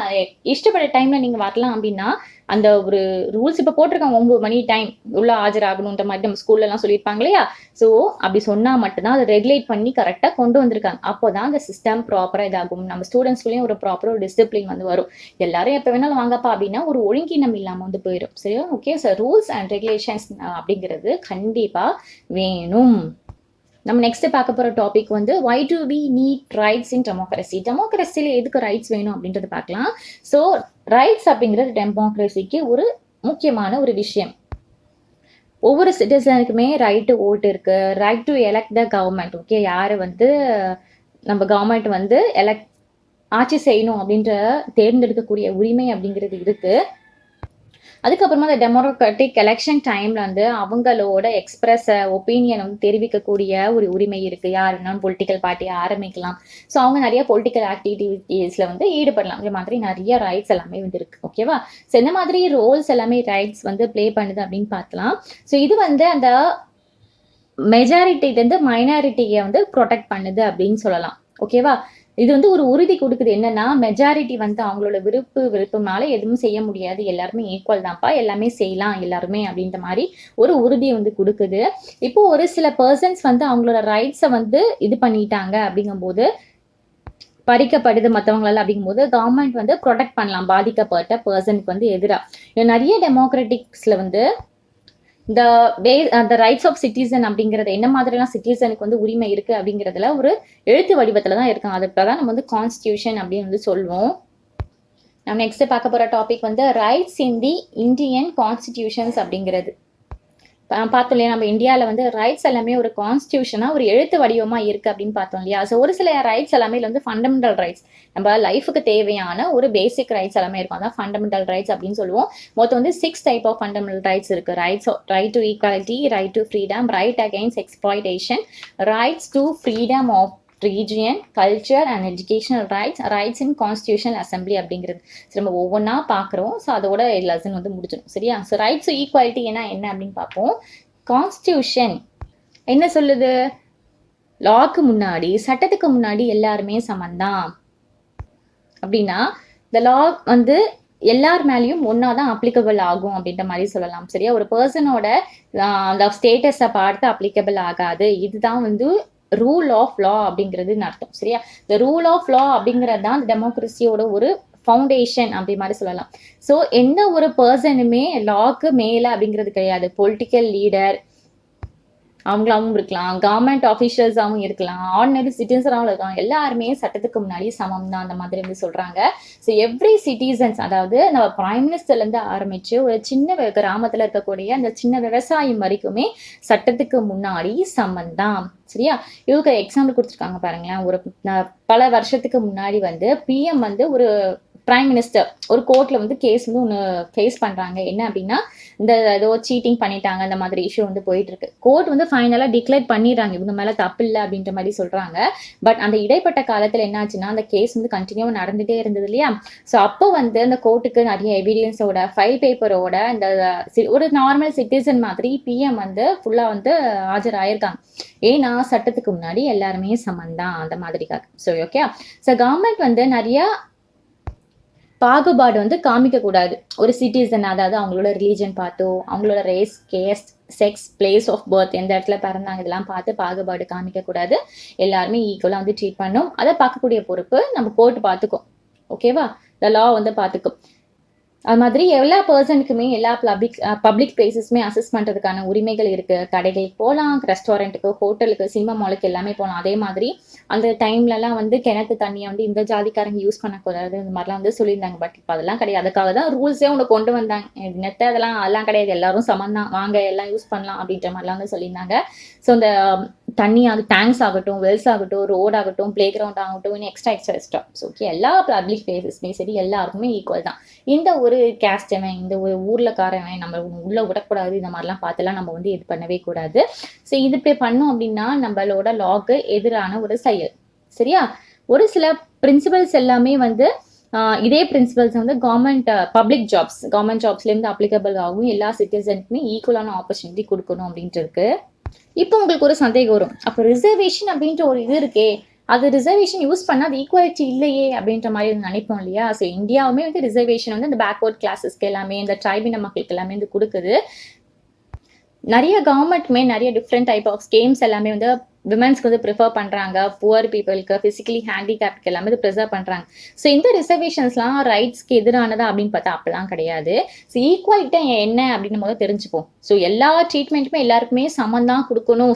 இஷ்டப்பட்ட டைமில் நீங்கள் வரலாம் அப்படின்னா அந்த ஒரு ரூல்ஸ் இப்போ போட்டிருக்காங்க, 9 மணி டைம் உள்ள ஆஜராகணுன்ற மாதிரி நம்ம ஸ்கூல்லலாம் சொல்லியிருப்பாங்க இல்லையா? ஸோ அப்படி சொன்னால் மட்டும்தான் அதை ரெகுலேட் பண்ணி கரெக்டாக கொண்டு வந்திருக்காங்க. அப்போ தான் அந்த சிஸ்டம் ப்ராப்பராக இதாகும். நம்ம ஸ்டூடெண்ட்ஸ்லையும் ஒரு ப்ராப்பராக ஒரு டிசிப்ளின் வந்து வரும். எல்லாரும் எப்போ வேணாலும் வாங்கப்பா அப்படின்னா ஒரு ஒழுங்கினம் இல்லாமல் வந்து போயிடும். சரியா? Okay sir, rules and regulations அப்படிங்கிறது கண்டிப்பாக வேணும். நம்ம நெக்ஸ்ட் பார்க்க போகிற டாபிக் வந்து why do we need rights in democracy. டெமோக்ரஸியில் எதுக்கு ரைட்ஸ் வேணும் அப்படின்றது பார்க்கலாம். ஸோ ரைட்ஸ் அப்படிங்கிறது டெமோக்ரஸிக்கு ஒரு முக்கியமான ஒரு விஷயம். ஒவ்வொரு சிட்டிசனுக்குமே ரைட் டு ஓட்டு இருக்கு, right to elect the government. Okay, யார் வந்து நம்ம கவர்மெண்ட் வந்து ஆட்சி செய்யணும் அப்படின்ற தேர்ந்தெடுக்கக்கூடிய உரிமை அப்படிங்கிறது இருக்கு. அதுக்கப்புறமா அந்த டெமோக்ராட்டிக் எலெக்ஷன் டைம்ல வந்து அவங்களோட எக்ஸ்பிரஸ் ஒப்பீனியன் வந்து தெரிவிக்கக்கூடிய ஒரு உரிமை இருக்கு. யார் வேணாலும் பொலிட்டிக்கல் பார்ட்டியை ஆரம்பிக்கலாம். ஸோ அவங்க நிறைய பொலிட்டிக்கல் ஆக்டிவிட்டீஸ்ல வந்து ஈடுபடலாம். இந்த மாதிரி நிறைய ரைட்ஸ் எல்லாமே வந்து இருக்கு. ஓகேவா? ஸோ இந்த மாதிரி ரோல்ஸ் எல்லாமே ரைட்ஸ் வந்து பிளே பண்ணுது அப்படின்னு பார்க்கலாம். ஸோ இது வந்து அந்த மெஜாரிட்டிலேருந்து மைனாரிட்டியை வந்து ப்ரொடெக்ட் பண்ணுது அப்படின்னு சொல்லலாம். ஓகேவா? இது வந்து ஒரு உறுதி கொடுக்குது. என்னன்னா மெஜாரிட்டி வந்து அவங்களோட விருப்பம்னால எதுவும் செய்ய முடியாது, எல்லாருமே ஈக்குவல் தான்ப்பா, எல்லாமே செய்யலாம் எல்லாருமே அப்படின்ற மாதிரி ஒரு உறுதியை வந்து கொடுக்குது. இப்போ ஒரு சில பர்சன்ஸ் வந்து அவங்களோட ரைட்ஸை வந்து இது பண்ணிட்டாங்க அப்படிங்கும்போது, பறிக்கப்படுது மற்றவங்களால அப்படிங்கும்போது கவர்மெண்ட் வந்து ப்ரொடெக்ட் பண்ணலாம் பாதிக்கப்பட்ட பர்சனுக்கு வந்து எதிராக. நிறைய டெமோக்ராட்டிக்ஸ்ல வந்து இந்த ரைட்ஸ் ஆஃப் சிட்டிசன் அப்படிங்கிறது என்ன மாதிரிலாம் சிட்டிசனுக்கு வந்து உரிமை இருக்கு அப்படிங்கிறதுல ஒரு எழுத்து வடிவத்துல தான் இருக்கும். அதுக்கு தான் நம்ம வந்து கான்ஸ்டியூஷன் அப்படின்னு வந்து சொல்லுவோம். நம்ம நெக்ஸ்ட் பார்க்க போற டாபிக் வந்து rights in the Indian constitutions அப்படிங்கிறது. பார்த்தோம் இல்லையா, நம்ம இந்தியாவில் வந்து ரைட்ஸ் எல்லாமே ஒரு கான்ஸ்டியூஷனாக ஒரு எழுத்து வடிவமாக இருக்குது அப்படின்னு பார்த்தோம் இல்லையா. ஸோ ஒரு சில ரைட்ஸ் எல்லாமே வந்து ஃபண்டமெண்டல் ரைட்ஸ், நம்ம லைஃபுக்கு தேவையான ஒரு பேசிக் ரைட்ஸ் எல்லாமே இருக்கும். அதான் ஃபண்டமெண்டல் ரைட்ஸ் அப்படின்னு சொல்லுவோம். மொத்தம் வந்து 6 டைப் ஆஃப் ஃபண்டமெண்டல் ரைட்ஸ் இருக்குது. Right to equality, right to freedom, right against exploitation, rights to freedom of region, culture and educational rights, rights in constitutional assembly அப்படிங்கிறது. ஸோ நம்ம ஒவ்வொன்றா பார்க்குறோம். ஸோ அதோட லெசன் வந்து முடிச்சிடும். சரியா? ஸோ ரைட்ஸ் டு ஈக்குவாலிட்டி என்ன அப்படின்னு பார்ப்போம். கான்ஸ்டியூஷன் என்ன சொல்லுது? லாக்கு முன்னாடி, சட்டத்துக்கு முன்னாடி எல்லாருமே சமந்தான் அப்படின்னா இந்த லா வந்து எல்லார் மேலேயும் ஒன்றா தான் அப்ளிகபிள் ஆகும் அப்படின்ற மாதிரி சொல்லலாம். சரியா? ஒரு பர்சனோட அந்த ஸ்டேட்டஸை பார்த்து அப்ளிகபிள் ஆகாது. இதுதான் வந்து ரூல் ஆஃப் லா அப்படிங்கிறதுன்னு அர்த்தம். சரியா? இந்த ரூல் ஆஃப் லா அப்படிங்கிறது தான் டெமோக்ரஸியோட ஒரு ஃபவுண்டேஷன் அப்படி மாதிரி சொல்லலாம். ஸோ எந்த ஒரு பர்சனுமே லாக்கு மேலே அப்படிங்கிறது கிடையாது. பொலிட்டிக்கல் லீடர் அவங்களாவும் இருக்கலாம், கவர்மெண்ட் ஆஃபீஷியல்ஸாகவும் இருக்கலாம், ஆர்டினரி சிட்டிசனாகவும் இருக்கலாம், எல்லாருமே சட்டத்துக்கு முன்னாடி சமம் தான் அந்த மாதிரி வந்து சொல்கிறாங்க. ஸோ எவ்ரி சிட்டிசன்ஸ், அதாவது நம்ம பிரைம் மினிஸ்டர்லேருந்து ஆரம்பித்து ஒரு சின்ன கிராமத்தில் இருக்கக்கூடிய அந்த சின்ன விவசாயம் வரைக்குமே சட்டத்துக்கு முன்னாடி சமம் தான். சரியா? இவங்க எக்ஸாம்பிள் கொடுத்துருக்காங்க பாருங்களேன். ஒரு பல வருஷத்துக்கு முன்னாடி வந்து பிஎம் வந்து ஒரு பிரைம் மினிஸ்டர் ஒரு கோர்ட்டில் வந்து கேஸ் வந்து ஒன்று ஃபேஸ் பண்ணுறாங்க. என்ன அப்படின்னா இந்த ஏதோ சீட்டிங் பண்ணிட்டாங்க அந்த மாதிரி இஷ்யூ வந்து போயிட்டு இருக்கு. கோர்ட் வந்து ஃபைனலாக டிக்ளேர் பண்ணிடுறாங்க இவங்க மேலே தப்பு இல்லை அப்படின்ற மாதிரி சொல்கிறாங்க. பட் அந்த இடைப்பட்ட காலத்தில் என்ன ஆச்சுன்னா அந்த கேஸ் வந்து கண்டினியூவாக நடந்துகிட்டே இருந்தது இல்லையா? ஸோ அப்போ வந்து அந்த கோர்ட்டுக்கு நிறைய எவிடன்ஸோட ஃபைல் பேப்பரோட இந்த ஒரு நார்மல் சிட்டிசன் மாதிரி பிஎம் வந்து ஃபுல்லாக வந்து ஆஜராயிருக்காங்க. ஏன்னா சட்டத்துக்கு முன்னாடி எல்லாருமே சமந்தான் அந்த மாதிரிக்காக. So okay. ஸோ கவர்மெண்ட் வந்து நிறைய பாகுபாடு வந்து காமிக்கக்கூடாது. ஒரு சிட்டிசன், அதாவது அவங்களோட ரிலீஜன் பார்த்தோ, அவங்களோட race, caste, sex, place of birth, எந்த இடத்துல பிறந்தாங்க இதெல்லாம் பார்த்து பாகுபாடு காமிக்கக்கூடாது. எல்லாருமே ஈக்குவலாக வந்து ட்ரீட் பண்ணும். அதை பார்க்கக்கூடிய பொறுப்பு நம்ம கோர்ட் பார்த்துக்கும். ஓகேவா? இந்த லா வந்து பார்த்துக்கும். அது மாதிரி எல்லா பர்சனுக்குமே எல்லா பப்ளிக் பிளேசஸ்மே அசஸ் பண்ணுறதுக்கான உரிமைகள் இருக்குது. கடைகளுக்கு போகலாம், ரெஸ்டாரண்ட்டுக்கு, ஹோட்டலுக்கு, சினிமா மாலுக்கு எல்லாமே போகலாம். அதே மாதிரி அந்த டைம்லலாம் வந்து கிணத்து தண்ணியை வந்து இந்த ஜாதிக்காரங்க யூஸ் பண்ணக்கூடாது இந்த மாதிரிலாம் வந்து சொல்லியிருந்தாங்க. பட் இப்போ அதெல்லாம் கிடையாது. அதுக்காக தான் ரூல்ஸே ஒன்று கொண்டு வந்தாங்க. நெத்தை அதெல்லாம் கிடையாது. எல்லாரும் சமந்தான், வாங்க எல்லாம் யூஸ் பண்ணலாம் அப்படின்ற மாதிரிலாம் வந்து சொல்லியிருந்தாங்க. ஸோ இந்த தண்ணி டேங்க்ஸ் ஆகட்டும், வெல்ஸ் ஆகட்டும், ரோட் ஆகட்டும், பிளே கிரவுண்ட் ஆகட்டும், இன்னும் எக்ஸ்ட்ரா ஸோ ஓகே, எல்லா பப்ளிக் பிளேசஸ்மே சரி எல்லாருக்குமே ஈக்குவல் தான். இந்த ஒரு கேஸ்டவன், இந்த ஒரு ஊர்லக்காரவன் நம்ம உள்ள விடக்கூடாது, இந்த மாதிரிலாம் பார்த்துலாம் நம்ம வந்து இது பண்ணவே கூடாது. ஸோ இது இப்படி பண்ணோம் அப்படின்னா நம்மளோட லாக்கு எதிரான ஒரு செயல். சரியா? ஒரு சில பிரின்சிபல்ஸ் எல்லாமே வந்து இதே பிரின்சிபல்ஸ் வந்து கவர்மெண்ட் ஜாப்ஸ்லேருந்து அப்ளிகபிள் ஆகும். எல்லா சிட்டிசனுக்குமே ஈக்குவலான ஆப்பர்ச்சுனிட்டி கொடுக்கணும் அப்படின்ட்டு இருக்கு. இப்போ உங்களுக்கு ஒரு சந்தேகம் வரும், அப்போ ரிசர்வேஷன் அப்படின்ற ஒரு இது இருக்கே, அது ரிசர்வேஷன் யூஸ் பண்ணால் அது ஈக்குவாலிட்டி இல்லையே அப்படின்ற மாதிரி நினைப்போம் இல்லையா? ஸோ இந்தியாவுமே வந்து ரிசர்வேஷன் வந்து இந்த பேக்வர்ட் கிளாஸஸ்க்கு எல்லாமே, இந்த ட்ரைபின மக்களுக்கு எல்லாமே வந்து கொடுக்குது. நிறைய கவர்மெண்ட்டுமே நிறைய டிஃப்ரெண்ட் டைப் ஆஃப் ஸ்கீம்ஸ் எல்லாமே வந்து விமன்ஸ்க்கு வந்து ப்ரிஃபர் பண்ணுறாங்க. புவர் பீப்புளுக்கு, ஃபிசிக்கலி ஹேண்டிகேப்க்கு எல்லாமே இது ப்ரிசர்வ் பண்ணுறாங்க. ஸோ இந்த ரிசர்வேஷன்ஸ்லாம் ரைட்ஸ்க்கு எதிரானதா அப்படின்னு பார்த்தா அப்பெல்லாம் கிடையாது. ஸோ ஈக்குவாலிட்டி என்ன அப்படின்னு முதல்ல தெரிஞ்சுப்போம். ஸோ எல்லா ட்ரீட்மெண்ட்டுமே எல்லாருக்குமே சமந்தான் கொடுக்கணும்,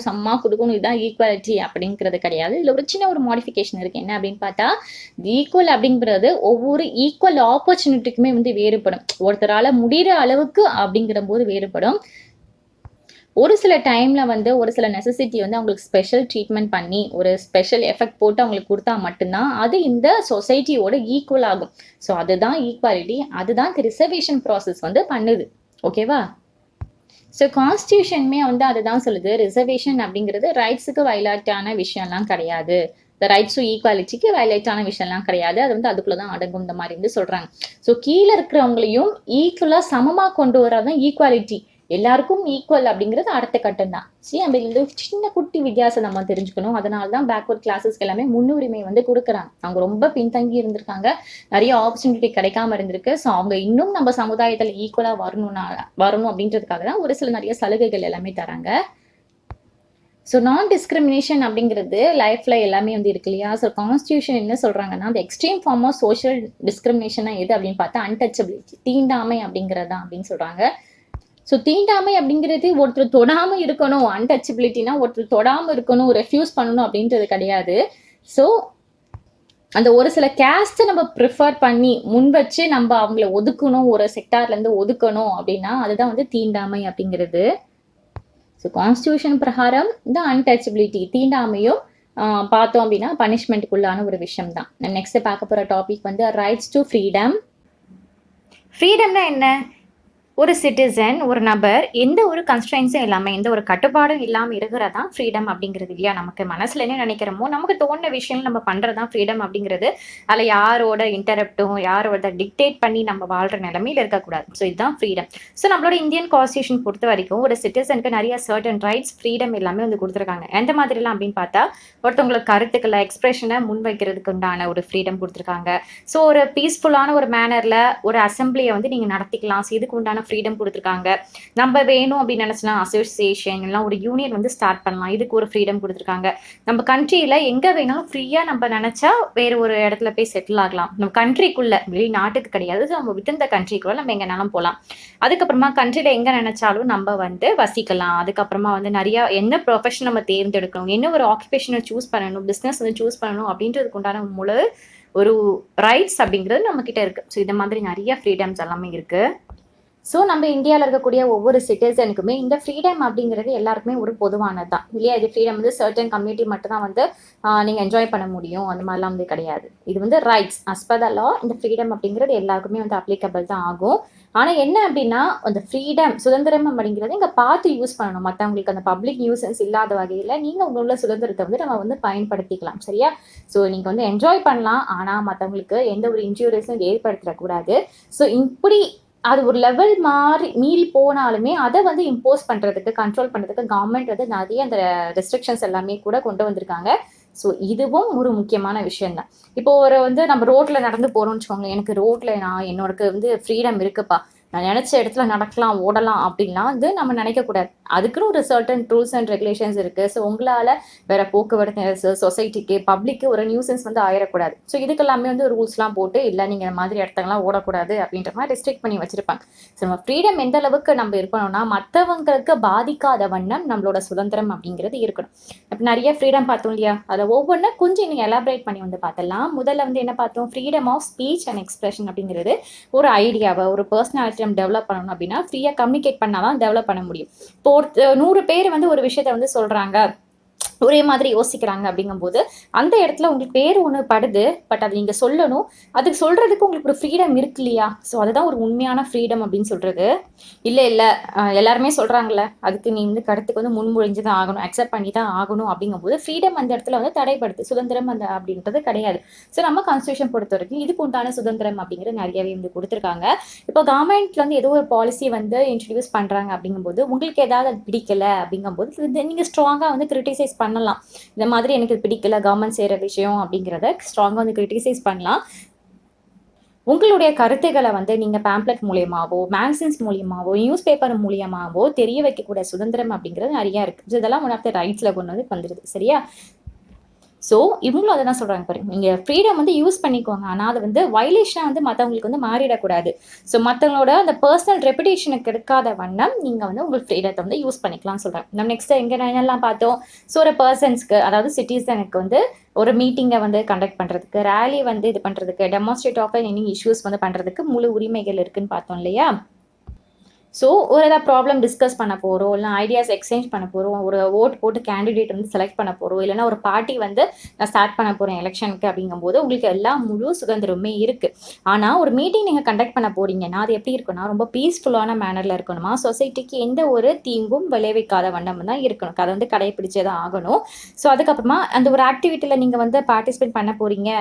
இதுதான் ஈக்குவாலிட்டி அப்படிங்கிறது கிடையாது. இதில் ஒரு சின்ன ஒரு மாடிஃபிகேஷன் இருக்குது. என்ன அப்படின்னு பார்த்தா ஈக்குவல் அப்படிங்கிறது ஒவ்வொரு ஈக்குவல் ஆப்பர்ச்சுனிட்டிக்குமே வந்து வேறுபடும். ஒருத்தரால் முடிகிற அளவுக்கு அப்படிங்கிற போது வேறுபடும். ஒரு சில டைமில் வந்து ஒரு சில நெசசிட்டி வந்து அவங்களுக்கு ஸ்பெஷல் ட்ரீட்மெண்ட் பண்ணி ஒரு ஸ்பெஷல் எஃபெக்ட் போட்டு அவங்களுக்கு கொடுத்தா மட்டும்தான் அது இந்த சொசைட்டியோட ஈக்குவல் ஆகும். ஸோ அதுதான் ஈக்குவாலிட்டி, அதுதான் ரிசர்வேஷன் ப்ராசஸ் வந்து பண்ணுது. ஓகேவா? ஸோ கான்ஸ்டியூஷனுமே வந்து அதுதான் சொல்லுது. ரிசர்வேஷன் அப்படிங்கிறது ரைட்ஸுக்கு வயலேட்டான விஷயம்லாம் கிடையாது. இந்த ரைட்ஸ் டு ஈக்குவாலிட்டிக்கு வயலேட்டான விஷயம்லாம் கிடையாது. அது வந்து அதுக்குள்ள தான் அடங்கும் இந்த மாதிரி வந்து சொல்கிறாங்க. ஸோ கீழே இருக்கிறவங்களையும் ஈக்குவலாக சமமாக கொண்டு வரதான் ஈக்குவாலிட்டி. எல்லாருக்கும் ஈக்குவல் அப்படிங்கிறது அடுத்த கட்டம் தான். சரி, நம்ம இந்த சின்ன குட்டி வித்தியாசம் நம்ம தெரிஞ்சுக்கணும். அதனால தான் பேக்வர்ட் கிளாஸஸ்க்கு எல்லாமே முன்னுரிமை வந்து கொடுக்குறாங்க. அவங்க ரொம்ப பின்தங்கி இருந்திருக்காங்க, நிறைய ஆப்பர்ச்சுனிட்டி கிடைக்காம இருந்திருக்கு. ஸோ அவங்க இன்னும் நம்ம சமுதாயத்தில் ஈக்குவலாக வரணும் அப்படின்றதுக்காக தான் ஒரு சில நிறைய சலுகைகள் எல்லாமே தராங்க. ஸோ நான் டிஸ்கிரிமினேஷன் அப்படிங்கிறது லைஃப்ல எல்லாமே வந்து இருக்கு இல்லையா? ஸோ கான்ஸ்டியூஷன் என்ன சொல்றாங்கன்னா அந்த எக்ஸ்ட்ரீம் ஃபார்ம் ஆஃப் சோஷியல் டிஸ்கிரிமினேஷனா எது அப்படின்னு பார்த்தா அன்டச்சபிலிட்டி, தீண்டாமை அப்படிங்கிறது தான் அப்படின்னு சொல்றாங்க. ஸோ தீண்டாமை அப்படிங்கிறது ஒருத்தர் தொடாமல் இருக்கணும், அன்டச்சபிலிட்டினா ஒருத்தர் தொடாமல் இருக்கணும், ரெஃப்யூஸ் பண்ணணும் அப்படின்றது கிடையாது. ஸோ அந்த ஒரு சில கேஸ்ட்டை நம்ம ப்ரிஃபர் பண்ணி முன் வச்சு நம்ம அவங்கள ஒதுக்கணும், ஒரு செக்டார்லேருந்து ஒதுக்கணும் அப்படின்னா அதுதான் வந்து தீண்டாமை அப்படிங்கிறது. ஸோ கான்ஸ்டியூஷன் பிரகாரம் இந்த அன்டச்சபிலிட்டி, தீண்டாமையும் பார்த்தோம் அப்படின்னா பனிஷ்மெண்ட்டுக்குள்ளான ஒரு விஷயம் தான். நெக்ஸ்ட் பார்க்க போகிற டாபிக் வந்து ரைட்ஸ் டு ஃப்ரீடம். ஃப்ரீடம்னா என்ன? ஒரு சிட்டிசன், ஒரு நபர் எந்த ஒரு கன்ஸ்ட்ரெயின்ஸும் இல்லாம, எந்த ஒரு கட்டுப்பாடும் இல்லாம இருக்கிறது தான் ஃப்ரீடம் அப்படிங்கிறது இல்லையா? நமக்கு மனசுல என்ன நினைக்கிறோமோ, நமக்கு தோணுன விஷயம் நம்ம பண்றது தான் ஃப்ரீடம் அப்படிங்கிறது. அதுல யாரோட இன்டரப்டும், யாரோட டிக்டேட் பண்ணி நம்ம வாழ்ற நிலைமையில இருக்கக்கூடாது. ஸோ இதுதான் ஃப்ரீடம். ஸோ நம்மளோட இந்தியன் கான்ஸ்டிடியூஷன் பொறுத்த வரைக்கும் ஒரு சிட்டிசனுக்கு நிறைய சர்டன் ரைட்ஸ், ஃப்ரீடம் எல்லாமே வந்து குடுத்துருக்காங்க. எந்த மாதிரிலாம் அப்படின்னு பார்த்தா, ஒருத்தவங்களுக்கு கருத்துக்கள, எக்ஸ்பிரஷன முன்வைக்கிறதுக்கு உண்டான ஒரு ஃப்ரீடம் குடுத்துருக்காங்க. ஸோ ஒரு பீஸ்ஃபுல்லான ஒரு மேனர்ல ஒரு அசெம்பிளிய வந்து நீங்க நடத்திக்கலாம். ஸோ இதுக்கு உண்டான ஃப்ரீடம் குடுத்துருக்காங்க. நம்ம வேணும் அப்படின்னு நினைச்சோம்னா அசோசியேஷன் இல்ல ஒரு யூனியன் வந்து ஸ்டார்ட் பண்ணலாம். இதுக்கு ஒரு ஃப்ரீடம் குடுத்துருக்காங்க. நம்ம கண்ட்ரியில எங்க வேணாலும் ஃப்ரீயா நம்ம நினைச்சா வேற ஒரு இடத்துல போய் செட்டில் ஆகலாம். நம்ம கண்ட்ரிக்குள்ள, வெளிநாட்டுக்கு கிடையாது. நம்ம வித்தின் த கண்ட்ரிக்குள்ள நம்ம எங்கனாலும் போலாம். அதுக்கப்புறமா கண்ட்ரில எங்க நினைச்சாலும் நம்ம வந்து வசிக்கலாம். அதுக்கப்புறமா வந்து நிறைய என்ன ப்ரொஃபஷன் நம்ம தேர்ந்தெடுக்கணும், என்ன ஒரு ஆக்குபேஷனை சூஸ் பண்ணணும், பிசினஸ் வந்து சூஸ் பண்ணணும் அப்படின்றதுக்கு உண்டான முழு ஒரு ரைட்ஸ் அப்படிங்கிறது நம்ம கிட்ட இருக்கு. ஸோ இந்த மாதிரி நிறைய ஃப்ரீடம்ஸ் எல்லாமே இருக்கு. ஸோ நம்ம இந்தியாவில் இருக்கக்கூடிய ஒவ்வொரு சிட்டிசனுக்குமே இந்த ஃப்ரீடம் அப்படிங்கிறது எல்லாருக்குமே ஒரு பொதுவானது தான் இல்லையா? இது ஃப்ரீடம் வந்து சர்டன் கம்யூனிட்டி மட்டும் தான் வந்து நீங்கள் என்ஜாய் பண்ண முடியும், அந்த மாதிரிலாம் வந்து கிடையாது. இது வந்து ரைட்ஸ் அஸ் பர் த லா. இந்த ஃப்ரீடம் அப்படிங்கிறது எல்லாருக்குமே வந்து அப்ளிகபிள் தான் ஆகும். ஆனால் என்ன அப்படின்னா, அந்த ஃப்ரீடம், சுதந்திரம் அப்படிங்கிறது இங்கே பார்த்து யூஸ் பண்ணணும். மற்றவங்களுக்கு அந்த பப்ளிக் நியூசன்ஸ் இல்லாத வகையில் நீங்கள் உங்களோட சுதந்திரத்தை வந்து நம்ம வந்து பயன்படுத்திக்கலாம். சரியா? ஸோ நீங்கள் வந்து என்ஜாய் பண்ணலாம், ஆனால் மற்றவங்களுக்கு எந்த ஒரு இன்ஜூரியஸும் ஏற்படுத்தக்கூடாது. ஸோ இப்படி அது ஒரு லெவல் மீறி போனாலுமே அதை வந்து இம்போஸ் பண்ணுறதுக்கு, கண்ட்ரோல் பண்ணுறதுக்கு கவர்மெண்ட் வந்து நிறைய அந்த ரெஸ்ட்ரிக்ஷன்ஸ் எல்லாமே கூட கொண்டு வந்திருக்காங்க. ஸோ இதுவும் ஒரு முக்கியமான விஷயம் தான். இப்போ ஒரு வந்து நம்ம ரோட்ல நடந்து போறோம்னு வச்சுக்கோங்களேன். எனக்கு ரோட்ல என்னோட வந்து ஃப்ரீடம் இருக்குப்பா, நான் நினைச்ச இடத்துல நடக்கலாம், ஓடலாம் அப்படின்லாம் வந்து நம்ம நினைக்கக்கூடாது. அதுக்குன்னு ஒரு சர்டன் ரூல்ஸ் அண்ட் ரெகுலேஷன்ஸ் இருக்கு. ஸோ உங்களால வேற போக்குவரத்து நெரிசல், சொசைட்டிக்கு, பப்ளிக்கு ஒரு நியூசன்ஸ் வந்து ஆயிடக்கூடாது. ஸோ இதுக்கெல்லாமே வந்து ரூல்ஸ்லாம் போட்டு, இல்லை நீங்க இந்த மாதிரி இடத்துலலாம் ஓடக்கூடாது அப்படின்ற மாதிரி ரெஸ்ட்ரிக்ட் பண்ணி வச்சிருப்பாங்க. ஸோ நம்ம ஃப்ரீடம் எந்த அளவுக்கு நம்ம இருக்கணும்னா, மற்றவங்களுக்கு பாதிக்காத வண்ணம் நம்மளோட சுதந்திரம் அப்படிங்கிறது இருக்கணும். இப்போ நிறைய ஃப்ரீடம் பார்த்தோம் இல்லையா? அதை ஒவ்வொன்றும் கொஞ்சம் நீங்கள் எலாபரேட் பண்ணி வந்து பார்த்தலாம். முதல்ல வந்து என்ன பார்த்தோம்? Freedom of speech and expression அப்படிங்கிறது ஒரு ஐடியாவை, ஒரு பர்சனாலிட்டி நம்ம டெவலப் பண்ணணும் அப்படின்னா ஃப்ரீயாக கம்யூனிகேட் பண்ணால் தான் டெவலப் பண்ண முடியும். இப்போ 100 பேர் வந்து ஒரு விஷயத்த வந்து சொல்கிறாங்க, ஒரே மாதிரி யோசிக்கிறாங்க அப்படிங்கும்போது அந்த இடத்துல உங்களுக்கு பேர் ஒன்று படுது. பட் அது நீங்கள் சொல்லணும். அதுக்கு சொல்கிறதுக்கு உங்களுக்கு ஒரு ஃப்ரீடம் இருக்கு இல்லையா? ஸோ அதுதான் ஒரு உண்மையான ஃப்ரீடம் அப்படின்னு சொல்கிறது. இல்லை இல்லை, எல்லாருமே சொல்கிறாங்களே, அதுக்கு நீ வந்து கருத்துக்கு வந்து முன்மொழிஞ்சு தான் ஆகணும், அக்செப்ட் பண்ணி தான் ஆகணும் அப்படிங்கும்போது ஃப்ரீடம் அந்த இடத்துல வந்து தடைப்படுது. சுதந்திரம் அந்த அப்படின்றது கிடையாது. ஸோ நம்ம கான்ஸ்டியூஷன் பொறுத்த வரைக்கும் இதுக்கு உண்டான சுதந்திரம் அப்படிங்கிறது நிறையவே வந்து கொடுத்துருக்காங்க. இப்போ கவர்மெண்ட்ல வந்து ஏதோ ஒரு பாலிசி வந்து இன்ட்ரடியூஸ் பண்ணுறாங்க அப்படிங்கும்போது உங்களுக்கு ஏதாவது அது பிடிக்கல அப்படிங்கும்போது நீங்கள் ஸ்ட்ராங்காக வந்து கிரிட்டிசைஸ் பண்ணலாம். இந்த மாதிரி எனக்கு பிடிக்கல கவர்மெண்ட் செய்கிற விஷயம் அப்படிங்கிறத ஸ்ட்ராங்காக வந்து கிரிட்டிசைஸ் பண்ணலாம். உங்களுடைய கருத்துக்களை வந்து நீங்கள் பேம்ப்ளெட் மூலியமாவோ, மேகசின்ஸ் மூலியமாவோ, நியூஸ் பேப்பர் மூலியமாவோ தெரிய வைக்கக்கூடிய சுதந்திரம் அப்படிங்கிறது நிறையா இருக்குது. இதெல்லாம் ஒன் ஆஃப் த ரைட்ஸில் கொண்டு வந்து வந்துடுது. சரியா? ஸோ இவங்களும் அதை தான் சொல்கிறாங்க பாருங்க, நீங்கள் ஃப்ரீடம் வந்து யூஸ் பண்ணிக்கோங்க, ஆனால் அது வந்து வயலேஷனாக வந்து மற்றவங்களுக்கு வந்து மாறிடக்கூடாது. ஸோ மற்றவங்களோட அந்த பர்சனல் ரெப்புடேஷனுக்கு எடுக்காத வண்ணம் நீங்கள் வந்து உங்கள் ஃப்ரீடத்தை வந்து யூஸ் பண்ணிக்கலாம்னு சொல்கிறாங்க. நம்ம நெக்ஸ்ட் எங்கே என்னெல்லாம் பார்த்தோம்? ஸோ ஒரு பர்சன்ஸ்க்கு, அதாவது சிட்டிசனுக்கு வந்து ஒரு மீட்டிங்கை வந்து கண்டக்ட் பண்ணுறதுக்கு, ரேலி வந்து இது பண்ணுறதுக்கு, டெமான்ஸ்ட்ரேட் ஆஃப் எனி இஷ்யூஸ் வந்து பண்ணுறதுக்கு முழு உரிமைகள் இருக்குன்னு பார்த்தோம் இல்லையா? ஸோ ஒரு ஏதாவது ப்ராப்ளம் டிஸ்கஸ் பண்ண போகிறோம், இல்லை ஐடியாஸ் எக்ஸ்சேஞ்ச் பண்ண போகிறோம், ஒரு ஓட் போட்டு கேண்டிடேட் வந்து செலக்ட் பண்ண போகிறோம், இல்லைனா ஒரு பார்ட்டி வந்து நான் ஸ்டார்ட் பண்ண போகிறேன் எலெக்ஷனுக்கு அப்படிங்கும்போது உங்களுக்கு எல்லா முழு சுதந்திரமே இருக்குது. ஆனால் ஒரு மீட்டிங் நீங்கள் கண்டக்ட் பண்ண போகிறீங்கன்னா அது எப்படி இருக்குன்னா, ரொம்ப பீஸ்ஃபுல்லான மேனரில் இருக்கணுமா, சொசைட்டிக்கு எந்த ஒரு தீங்கும் விளைவிக்காத வண்ணம் தான் இருக்கணும். அதை வந்து கடைப்பிடிச்சே தான் ஆகணும். ஸோ அதுக்கப்புறமா அந்த ஒரு ஆக்டிவிட்டியில் நீங்கள் வந்து பார்ட்டிசிபேட் பண்ண போகிறீங்க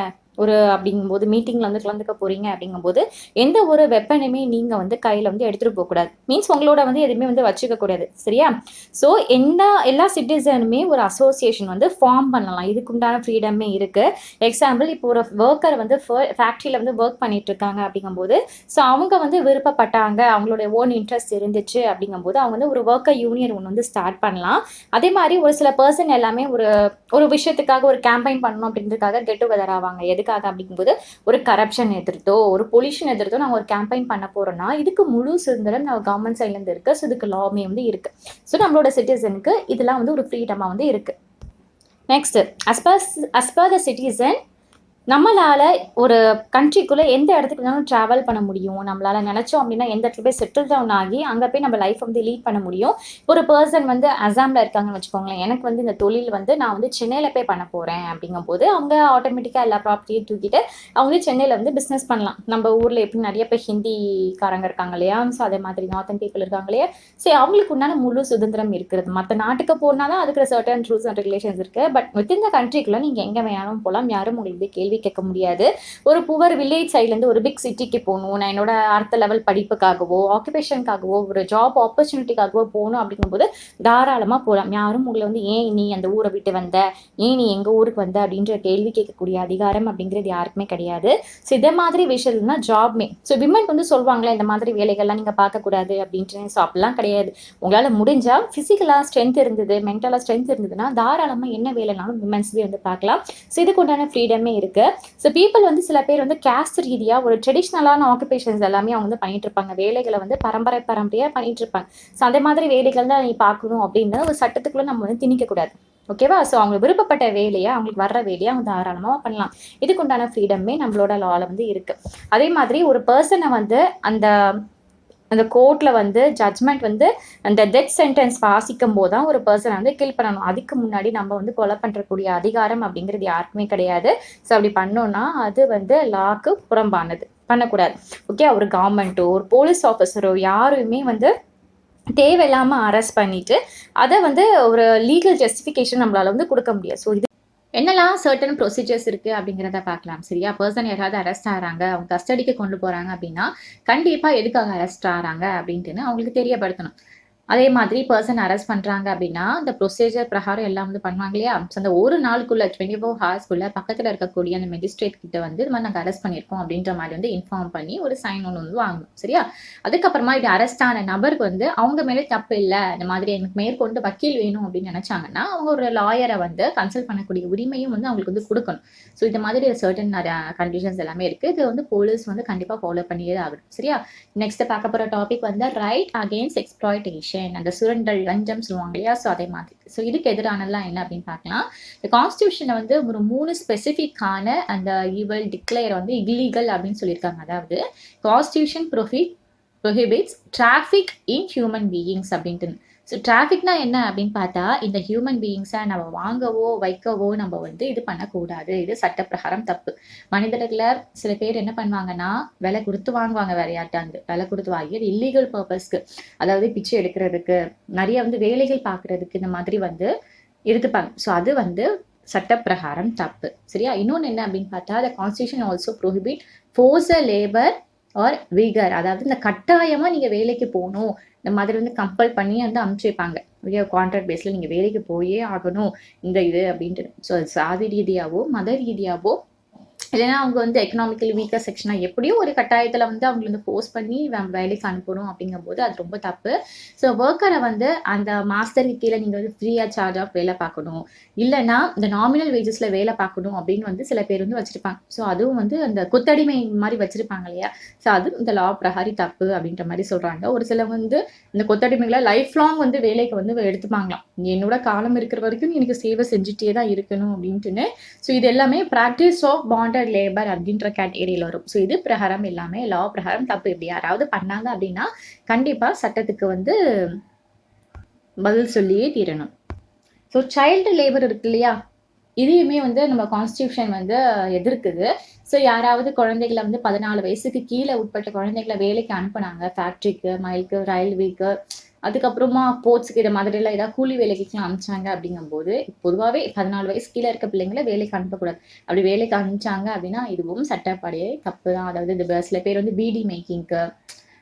அப்படிங்கும்போது, மீட்டிங்கில் வந்து கலந்துக்க போகிறீங்க அப்படிங்கும்போது எந்த ஒரு வெப்பனுமே நீங்கள் வந்து கையில் வந்து எடுத்துகிட்டு போகக்கூடாது. மீன்ஸ் உங்களோட வந்து எதுவுமே வந்து வச்சுக்கக்கூடாது. சரியா? ஸோ எல்லா சிட்டிசனுமே ஒரு அசோசியேஷன் வந்து ஃபார்ம் பண்ணலாம். இதுக்குண்டான ஃப்ரீடமே இருக்குது. எக்ஸாம்பிள், இப்போ ஒரு ஒர்க்கர் வந்து ஃபேக்ட்ரியில் வந்து ஒர்க் பண்ணிட்டு இருக்காங்க அப்படிங்கும்போது, ஸோ அவங்க வந்து விருப்பப்பட்டாங்க, அவங்களுடைய ஓன் இன்ட்ரெஸ்ட் இருந்துச்சு அப்படிங்கும்போது அவங்க வந்து ஒரு ஒர்க்கர் யூனியன் ஒன்று வந்து ஸ்டார்ட் பண்ணலாம். அதே மாதிரி ஒரு சில பர்சன் எல்லாமே ஒரு விஷயத்துக்காக ஒரு கேம்பெயின் பண்ணணும் அப்படின்றதுக்காக கெட் டுகெதர் ஆவாங்க. எதுக்காக அப்படிங்கும்போது, ஒரு கரப்ஷன் எதிர்த்தோ, ஒரு பொல்யூஷன் எதிர்த்தோ நாங்கள் ஒரு கேம்பெயின் பண்ண போறோம்னா இதுக்கு முழு சுதந்திரம் நம்ம கவர்மெண்ட் சைட்லேருந்து இருக்கு. ஸோ இதுக்கு லாமே வந்து இருக்கு. ஸோ நம்மளோட சிட்டிசனுக்கு இதெல்லாம் வந்து ஒரு ஃப்ரீடமாக வந்து இருக்கு. Next, as per the citizen, நம்மளால ஒரு கண்ட்ரிக்குள்ள எந்த இடத்துக்கு வேணாலும் டிராவல் பண்ண முடியும். நம்மளால நினைச்சோம் அப்படின்னா எந்த இடத்துல போய் செட்டில் டவுன் ஆகி அங்க போய் நம்ம லைஃப் வந்து லீட் பண்ண முடியும். ஒரு பெர்சன் வந்து அசாம்ல இருக்காங்கன்னு வச்சுக்கோங்களேன். எனக்கு வந்து இந்த தொழில் வந்து நான் வந்து சென்னையில போய் பண்ண போறேன் அப்படிங்கும்போது, அவங்க ஆட்டோமேட்டிக்கா எல்லா ப்ராப்பர்ட்டியும் தூக்கிட்டு அவங்க வந்து சென்னையில வந்து பிசினஸ் பண்ணலாம். நம்ம ஊர்ல எப்படி நிறைய பேர் ஹிந்திக்காரங்க இருக்காங்க இல்லையா? ஸோ அதே மாதிரி நார்த்தன் பீப்புள் இருக்காங்க இல்லையா? சரி அவங்களுக்கு உண்டான முழு சுதந்திரம் இருக்கிறது. மத்த நாட்டுக்கு போனாதான் அதுக்கு சர்டன் ரூல்ஸ் அண்ட் ரெகுலேஷன்ஸ் இருக்கு. பட் வித்தின் த கண்ட்ரிக்குள்ள நீங்க எங்க வேணாலும் போலாம். யாரும் உங்களுக்கு கேள்வி கேட்க முடியாது. ஒரு புவர் வில்லேஜ் சைட்லேருந்து ஒரு பிக் சிட்டிக்கு போகணும், நான் என்னோட அடுத்த லெவல் படிப்புக்காகவோ ஆக்குபேஷனுக்காகவோ ஒரு ஜாப் ஆப்பர்ச்சுனிட்டிக்காகவோ போகணும் அப்படிங்கும்போது தாராளமாக போகலாம். யாரும் உங்களை வந்து ஏன் நீ அந்த ஊரை விட்டு வந்த, ஏன் நீ எங்கள் ஊருக்கு வந்த அப்படின்ற கேள்வி கேட்கக்கூடிய அதிகாரம் அப்படிங்கிறது யாருக்குமே கிடையாது. ஸோ இதே மாதிரி விஷயம்னா ஜாப்மே ஸோ விமன் வந்து சொல்லுவாங்களே இந்த மாதிரி வேலைகள்லாம் நீங்கள் பார்க்கக்கூடாது அப்படின்ட்டு. ஸோ அப்படிலாம் கிடையாது. உங்களால் முடிஞ்சால் ஃபிசிக்கலாக ஸ்ட்ரென்த் இருந்தது, மென்டலாக ஸ்ட்ரென்த் இருந்ததுன்னா தாராளமாக என்ன வேலைனாலும் விமன்ஸ்லேயே வந்து பார்க்கலாம். ஸோ இதுக்கு உண்டான ஃப்ரீடமே இருக்குது. ஸோ பீப்புள் வந்து சில பேர் வந்து கேஸ்ட் ரீதியாக ஒரு ட்ரெடிஷ்னலான ஆக்குபேஷன்ஸ் எல்லாமே அவங்க வந்து பண்ணிட்டு இருப்பாங்க. வேலைகளை வந்து பரம்பரையாக பண்ணிட்டு இருப்பாங்க. ஸோ அந்த மாதிரி வேலைகள் தான் நீ பார்க்கணும் அப்படின்னு ஒரு சட்டத்துக்குள்ள நம்ம வந்து திணிக்கக்கூடாது. ஓகேவா? ஸோ அவங்க விருப்பப்பட்ட வேலையை அவங்களுக்கு வர்ற வேலையை அவங்க தாராளமாக பண்ணலாம். இதுக்கு உண்டான ஃப்ரீடமே நம்மளோட லால வந்து இருக்கு. அதே மாதிரி ஒரு பர்சனை வந்து அந்த அந்த கோர்ட்ல வந்து ஜட்ஜ்மெண்ட் வந்து அந்த டெத் சென்டென்ஸ் வாசிக்கும் போது தான் ஒரு பர்சனை வந்து கில் பண்ணணும். அதுக்கு முன்னாடி நம்ம வந்து கொலை பண்ணுறக்கூடிய அதிகாரம் அப்படிங்கிறது யாருக்குமே கிடையாது. ஸோ அப்படி பண்ணோம்னா அது வந்து லாக்கு புறம்பானது, பண்ணக்கூடாது. ஓகே, ஒரு கவர்மெண்ட்டோ ஒரு போலீஸ் ஆஃபீஸரோ யாருமே வந்து தேவையில்லாமல் அரெஸ்ட் பண்ணிட்டு அதை வந்து ஒரு லீகல் ஜஸ்டிஃபிகேஷன் நம்மளால வந்து கொடுக்க முடியாது. ஸோ என்னெல்லாம் சர்டன் ப்ரொசீஜர்ஸ் இருக்குது அப்படிங்கிறத பார்க்கலாம். சரியா? பர்சன் யாராவது அரெஸ்ட் ஆகிறாங்க, அவங்க கஸ்டடிக்கு கொண்டு போகிறாங்க அப்படின்னா கண்டிப்பாக எதுக்காக அரெஸ்ட் ஆகிறாங்க அப்படின்ட்டுன்னு அவங்களுக்கு தெரியப்படுத்தணும். அதே மாதிரி பர்சன் அரெஸ்ட் பண்ணுறாங்க அப்படின்னா அந்த ப்ரொசீஜர் பிரகாரம் எல்லாம் வந்து பண்ணுவாங்க இல்லையா? ஸோ அந்த ஒரு நாளுக்குள்ள 24 ஹவர்ஸ்க்குள்ள பக்கத்தில் இருக்கக்கூடிய அந்த மெஜிஸ்ட்ரேட் கிட்ட வந்து இது மாதிரி நாங்கள் அரெஸ்ட் பண்ணியிருக்கோம் அப்படின்ற மாதிரி வந்து இன்ஃபார்ம் பண்ணி ஒரு சைன் ஒன்று வந்து வாங்கணும். சரியா? அதுக்கப்புறமா இது அரெஸ்ட் ஆன நபருக்கு வந்து அவங்க மேலே தப்பு இல்லை, இந்த மாதிரி எனக்கு மேற்கொண்டு வக்கீல் வேணும் அப்படின்னு நினைச்சாங்கன்னா அவங்க ஒரு லாயரை வந்து கன்சல்ட் பண்ணக்கூடிய உரிமையும் வந்து அவங்களுக்கு வந்து கொடுக்கணும். ஸோ இந்த மாதிரி சர்டன் கண்டிஷன்ஸ் எல்லாமே இருக்குது. இது வந்து போலீஸ் வந்து கண்டிப்பாக ஃபாலோ பண்ணியே ஆகணும். சரியா? நெக்ஸ்ட் பார்க்க போகிற டாபிக் வந்து ரைட் அகெயின்ஸ்ட் எக்ஸ்ப்ளாய்டேஷன், அந்த சுரண்டல் லஞ்சம் சொல்லுவாங்க இல்லையா? ஸோ அதே மாதிரி. ஸோ இதுக்கு எதிரானலாம் என்ன அப்படின்னு பார்க்கலாம். இந்த கான்ஸ்டியூஷனை வந்து ஒரு 3 ஸ்பெசிஃபிக்கான அந்த ஈவல் டிக்ளேர் வந்து இல்லீகல் அப்படின்னு சொல்லியிருக்காங்க. அதாவது constitution prohibits traffic in human beings அப்படின்ட்டு. ஸோ டிராஃபிக்னா என்ன அப்படின்னு பார்த்தா இந்த ஹியூமன் பீயிங்ஸை நம்ம வாங்கவோ வைக்கவோ நம்ம வந்து இது பண்ணக்கூடாது. இது சட்டப்பிரகாரம் தப்பு. மனிதர்களை சில பேர் என்ன பண்ணுவாங்கன்னா விலை கொடுத்து வாங்குவாங்க, வேற யார்ட்டாந்து விலை கொடுத்து வாங்கி அது இல்லீகல் பர்பஸ்க்கு, அதாவது பிச்சை எடுக்கிறதுக்கு, நிறைய வந்து வேலைகள் பார்க்கறதுக்கு இந்த மாதிரி வந்து எடுத்துப்பாங்க. ஸோ அது வந்து சட்டப்பிரகாரம் தப்பு. சரியா? இன்னொன்று என்ன அப்படின்னு பார்த்தா the constitution also prohibit forced labour or begar, அதாவது இந்த கட்டாயமாக நீங்கள் வேலைக்கு போகணும், இந்த மாதிரி வந்து கம்பல் பண்ணி வந்து அனுப்பிச்சு வைப்பாங்க. கான்ட்ராக்ட் பேஸில் நீங்கள் வேலைக்கு போயே ஆகணும் இந்த இது அப்படின்ட்டு. ஸோ அது சாதி ரீதியாவோ மத ரீதியாவோ இல்லைன்னா அவங்க வந்து எக்கனாமிக்கலி வீக்கர் செக்ஷனாக எப்படியோ ஒரு கட்டாயத்தில் வந்து அவங்களை வந்து ஃபோர்ஸ் பண்ணி வேலைக்கு அனுப்பணும் அப்படிங்கும்போது அது ரொம்ப தப்பு. ஸோ ஒர்க்கரை வந்து அந்த மாஸ்டருக்கு கீழே நீங்கள் வந்து ஃப்ரீயாக சார்ஜ் ஆஃப் வேலை பார்க்கணும், இல்லைன்னா இந்த நாமினல் வேஜஸில் வேலை பார்க்கணும் அப்படின்னு வந்து சில பேர் வந்து வச்சுருப்பாங்க. ஸோ அதுவும் வந்து அந்த கொத்தடிமை மாதிரி வச்சுருப்பாங்க இல்லையா? ஸோ அது இந்த லா பிரகாரி தப்பு அப்படின்ற மாதிரி சொல்கிறாங்க. ஒரு சிலவங்க வந்து இந்த கொத்தடிமைகளை லைஃப் லாங் வந்து வேலைக்கு வந்து எடுத்துப்பாங்களாம். என்னோட காலம் இருக்கிற வரைக்கும் எனக்கு சேவை செஞ்சுட்டே தான் இருக்கணும் அப்படின்ட்டுன்னு. ஸோ இது எல்லாமே ப்ராக்டிஸ் ஆஃப் பாண்டட் லேபர் அப்படின்ற கேட்டகரியில் வரும். ஸோ இது பிரகாரம் எல்லாமே லா பிரகாரம் தப்பு. இப்படி யாராவது பண்ணாங்க அப்படின்னா கண்டிப்பாக சட்டத்துக்கு வந்து பதில் சொல்லியே தீரணும். ஸோ சைல்டு லேபர் இருக்கு இல்லையா? இதையுமே வந்து நம்ம கான்ஸ்டியூஷன் வந்து எதிர்க்குது. ஸோ யாராவது குழந்தைகளை வந்து 14 வயசுக்கு கீழே உட்பட்ட குழந்தைகளை வேலைக்கு அனுப்புனாங்க, ஃபேக்ட்ரிக்கு, மைலுக்கு, ரயில்வேக்கு, அதுக்கப்புறமா போர்ட்ஸுக்கு, இதை மாதிரிலாம் ஏதாவது கூலி வேலைக்குலாம் அனுப்பிச்சாங்க அப்படிங்கும்போது பொதுவாகவே 14 வயசு கீழே இருக்க பிள்ளைங்களை வேலைக்கு அனுப்பக்கூடாது. அப்படி வேலைக்கு அனுப்பிச்சாங்க அப்படின்னா இதுவும் சட்டப்படியே தப்பு தான். அதாவது இந்த சில பேர் வந்து பீடி மேக்கிங்க்கு,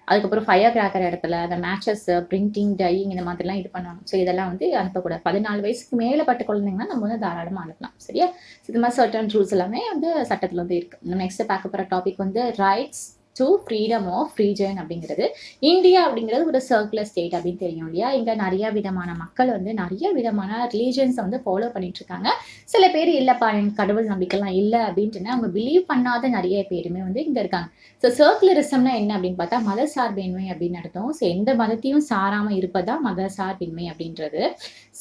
அதுக்கப்புறம் ஃபயர் கிராக்கர் இடத்துல அந்த மேட்சஸ், பிரிண்டிங், டையிங் இந்த மாதிரிலாம் இது பண்ணுவாங்க. ஸோ இதெல்லாம் வந்து அனுப்பக்கூடாது. 14 வயசுக்கு மேலே பட்ட குழந்தைங்கன்னா நம்ம வந்து தாராளமாக அனுப்பலாம். சரியா? இது மாதிரி சர்டன் ரூல்ஸ் எல்லாமே வந்து சட்டத்தில் வந்து இருக்கு. நம்ம நெக்ஸ்ட் பார்க்க போகிற டாபிக் வந்து rights to freedom of region அப்படிங்கிறது. இந்தியா அப்படிங்கிறது ஒரு சர்க்குலர் ஸ்டேட் அப்படின்னு தெரியும் இல்லையா? இங்கே நிறைய விதமான மக்கள் வந்து நிறைய விதமான ரிலீஜன்ஸை வந்து ஃபாலோ பண்ணிட்டு இருக்காங்க. சில பேர் இல்லைப்பா எனக்கு கடவுள் நம்பிக்கைலாம் இல்லை அப்படின்ட்டுன்னு அவங்க பிலீவ் பண்ணாத நிறைய பேருமே வந்து இங்கே இருக்காங்க. ஸோ சர்க்குலரிசம்னா என்ன அப்படின்னு பார்த்தா மத சார்பின்மை அப்படின்னு அர்த்தம். ஸோ எந்த மதத்தையும் சாராமல் இருப்பதா மத சார்பின்மை அப்படின்றது.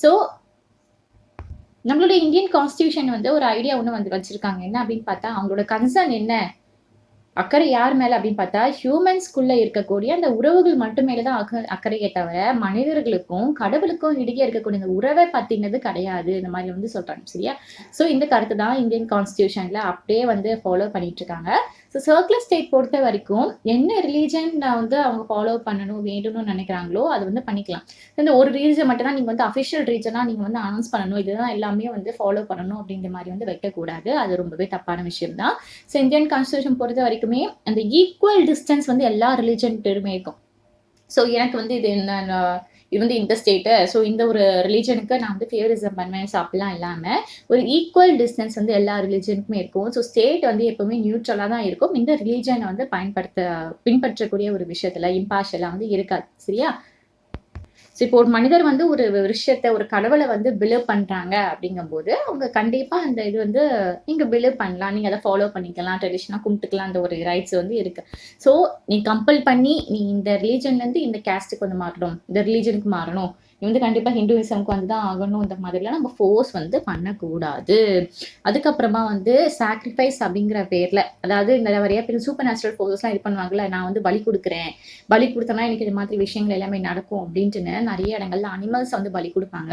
ஸோ நம்மளுடைய இந்தியன் கான்ஸ்டியூஷன் வந்து ஒரு ஐடியா ஒன்று வந்து வச்சிருக்காங்க. என்ன அப்படின்னு பார்த்தா, அவங்களோட கன்சர்ன் என்ன? அக்கறை யார் மேல அப்படின்னு பார்த்தா, ஹியூமன்ஸ்குள்ள இருக்கக்கூடிய அந்த உறவுகள் மட்டும் மேல தான் அக்கறையே தவிர, மனிதர்களுக்கும், கடவுளுக்கும் இடையே இருக்கக்கூடிய அந்த உறவை பத்தினது கிடையாது. இந்த மாரி வந்து சொல்றாங்க. சரியா? ஸோ இந்த கருத்து தான் இந்தியன் கான்ஸ்டிடியூஷன்ல அப்படியே வந்து ஃபாலோ பண்ணிட்டு இருக்காங்க. ஸோ சர்க்குலர் ஸ்டேட் பொறுத்த வரைக்கும், என்ன ரிலீஜன் வந்து அவங்க ஃபாலோ பண்ணணும், வேண்டும்னு நினைக்கிறாங்களோ, அது வந்து பண்ணிக்கலாம். இந்த ஒரு ரிலீஜன் மட்டும் தான் நீங்க வந்து அஃபிஷியல் ரிலீஜனா நீங்க வந்து அனௌன்ஸ் பண்ணணும். இதுதான் எல்லாமே வந்து ஃபாலோ பண்ணணும் அப்படிங்கிற மாரி வந்து வைக்கக்கூடாது. அது ரொம்பவே தப்பான விஷயம் தான். ஸோ இந்தியன் கான்ஸ்டியூஷன் பொறுத்த வரைக்குமே அந்த ஈக்குவல் டிஸ்டன்ஸ் வந்து எல்லா ரிலீஜன்ட்டுமே இருக்கும். ஸோ எனக்கு வந்து இது என்ன இது வந்து இந்த ஸ்டேட்டு, ஸோ இந்த ஒரு ரிலீஜனுக்கு நான் வந்து ஃபேவரிசம் பண்ணுவேன். ஸோ அப்படிலாம் இல்லாமல் ஒரு ஈக்குவல் டிஸ்டன்ஸ் வந்து எல்லா ரிலீஜனுக்குமே இருக்கும். ஸோ ஸ்டேட் வந்து எப்பவுமே நியூட்ரலாக தான் இருக்கும். இந்த ரிலீஜனை வந்து பின்பற்றக்கூடிய ஒரு விஷயத்துல இம்பார்ஷியலாக வந்து இருக்காது. சரியா? ஸோ இப்போ ஒரு மனிதர் வந்து ஒரு விஷயத்த ஒரு கடவுளை வந்து பிலீவ் பண்றாங்க அப்படிங்கும்போது, அவங்க கண்டிப்பா அந்த இது வந்து நீங்க பிலீவ் பண்ணலாம். நீங்க அத ஃபாலோ பண்ணிக்கலாம். ட்ரெடிஷனா கும்பிட்டுக்கலாம். அந்த ஒரு ரைட்ஸ் வந்து இருக்கு. ஸோ நீ கம்பல் பண்ணி நீ இந்த ரிலீஜன்லேருந்து இந்த கேஸ்ட்டுக்கு வந்து மாறணும். இந்த ரிலீஜனுக்கு மாறணும். நீ வந்து கண்டிப்பா ஹிந்துயிசம்க்கு வந்து தான் ஆகணும். இந்த மாதிரிலாம் நம்ம ஃபோர்ஸ் வந்து பண்ணக்கூடாது. அதுக்கப்புறமா வந்து சாக்ரிஃபைஸ் அப்படிங்கிற பேர்ல, அதாவது இந்த நிறைய பேர் சூப்பர் நேச்சுரல் ஃபோர்ஸஸ்லாம் இது பண்ணுவாங்கல்ல, நான் வந்து பலி கொடுக்குறேன். பலி கொடுத்தோம்னா எனக்கு இது மாதிரி விஷயங்கள் எல்லாமே நடக்கும் அப்படின்ட்டுன்னு நிறைய இடங்கள்ல அனிமல்ஸ் வந்து பலி கொடுப்பாங்க.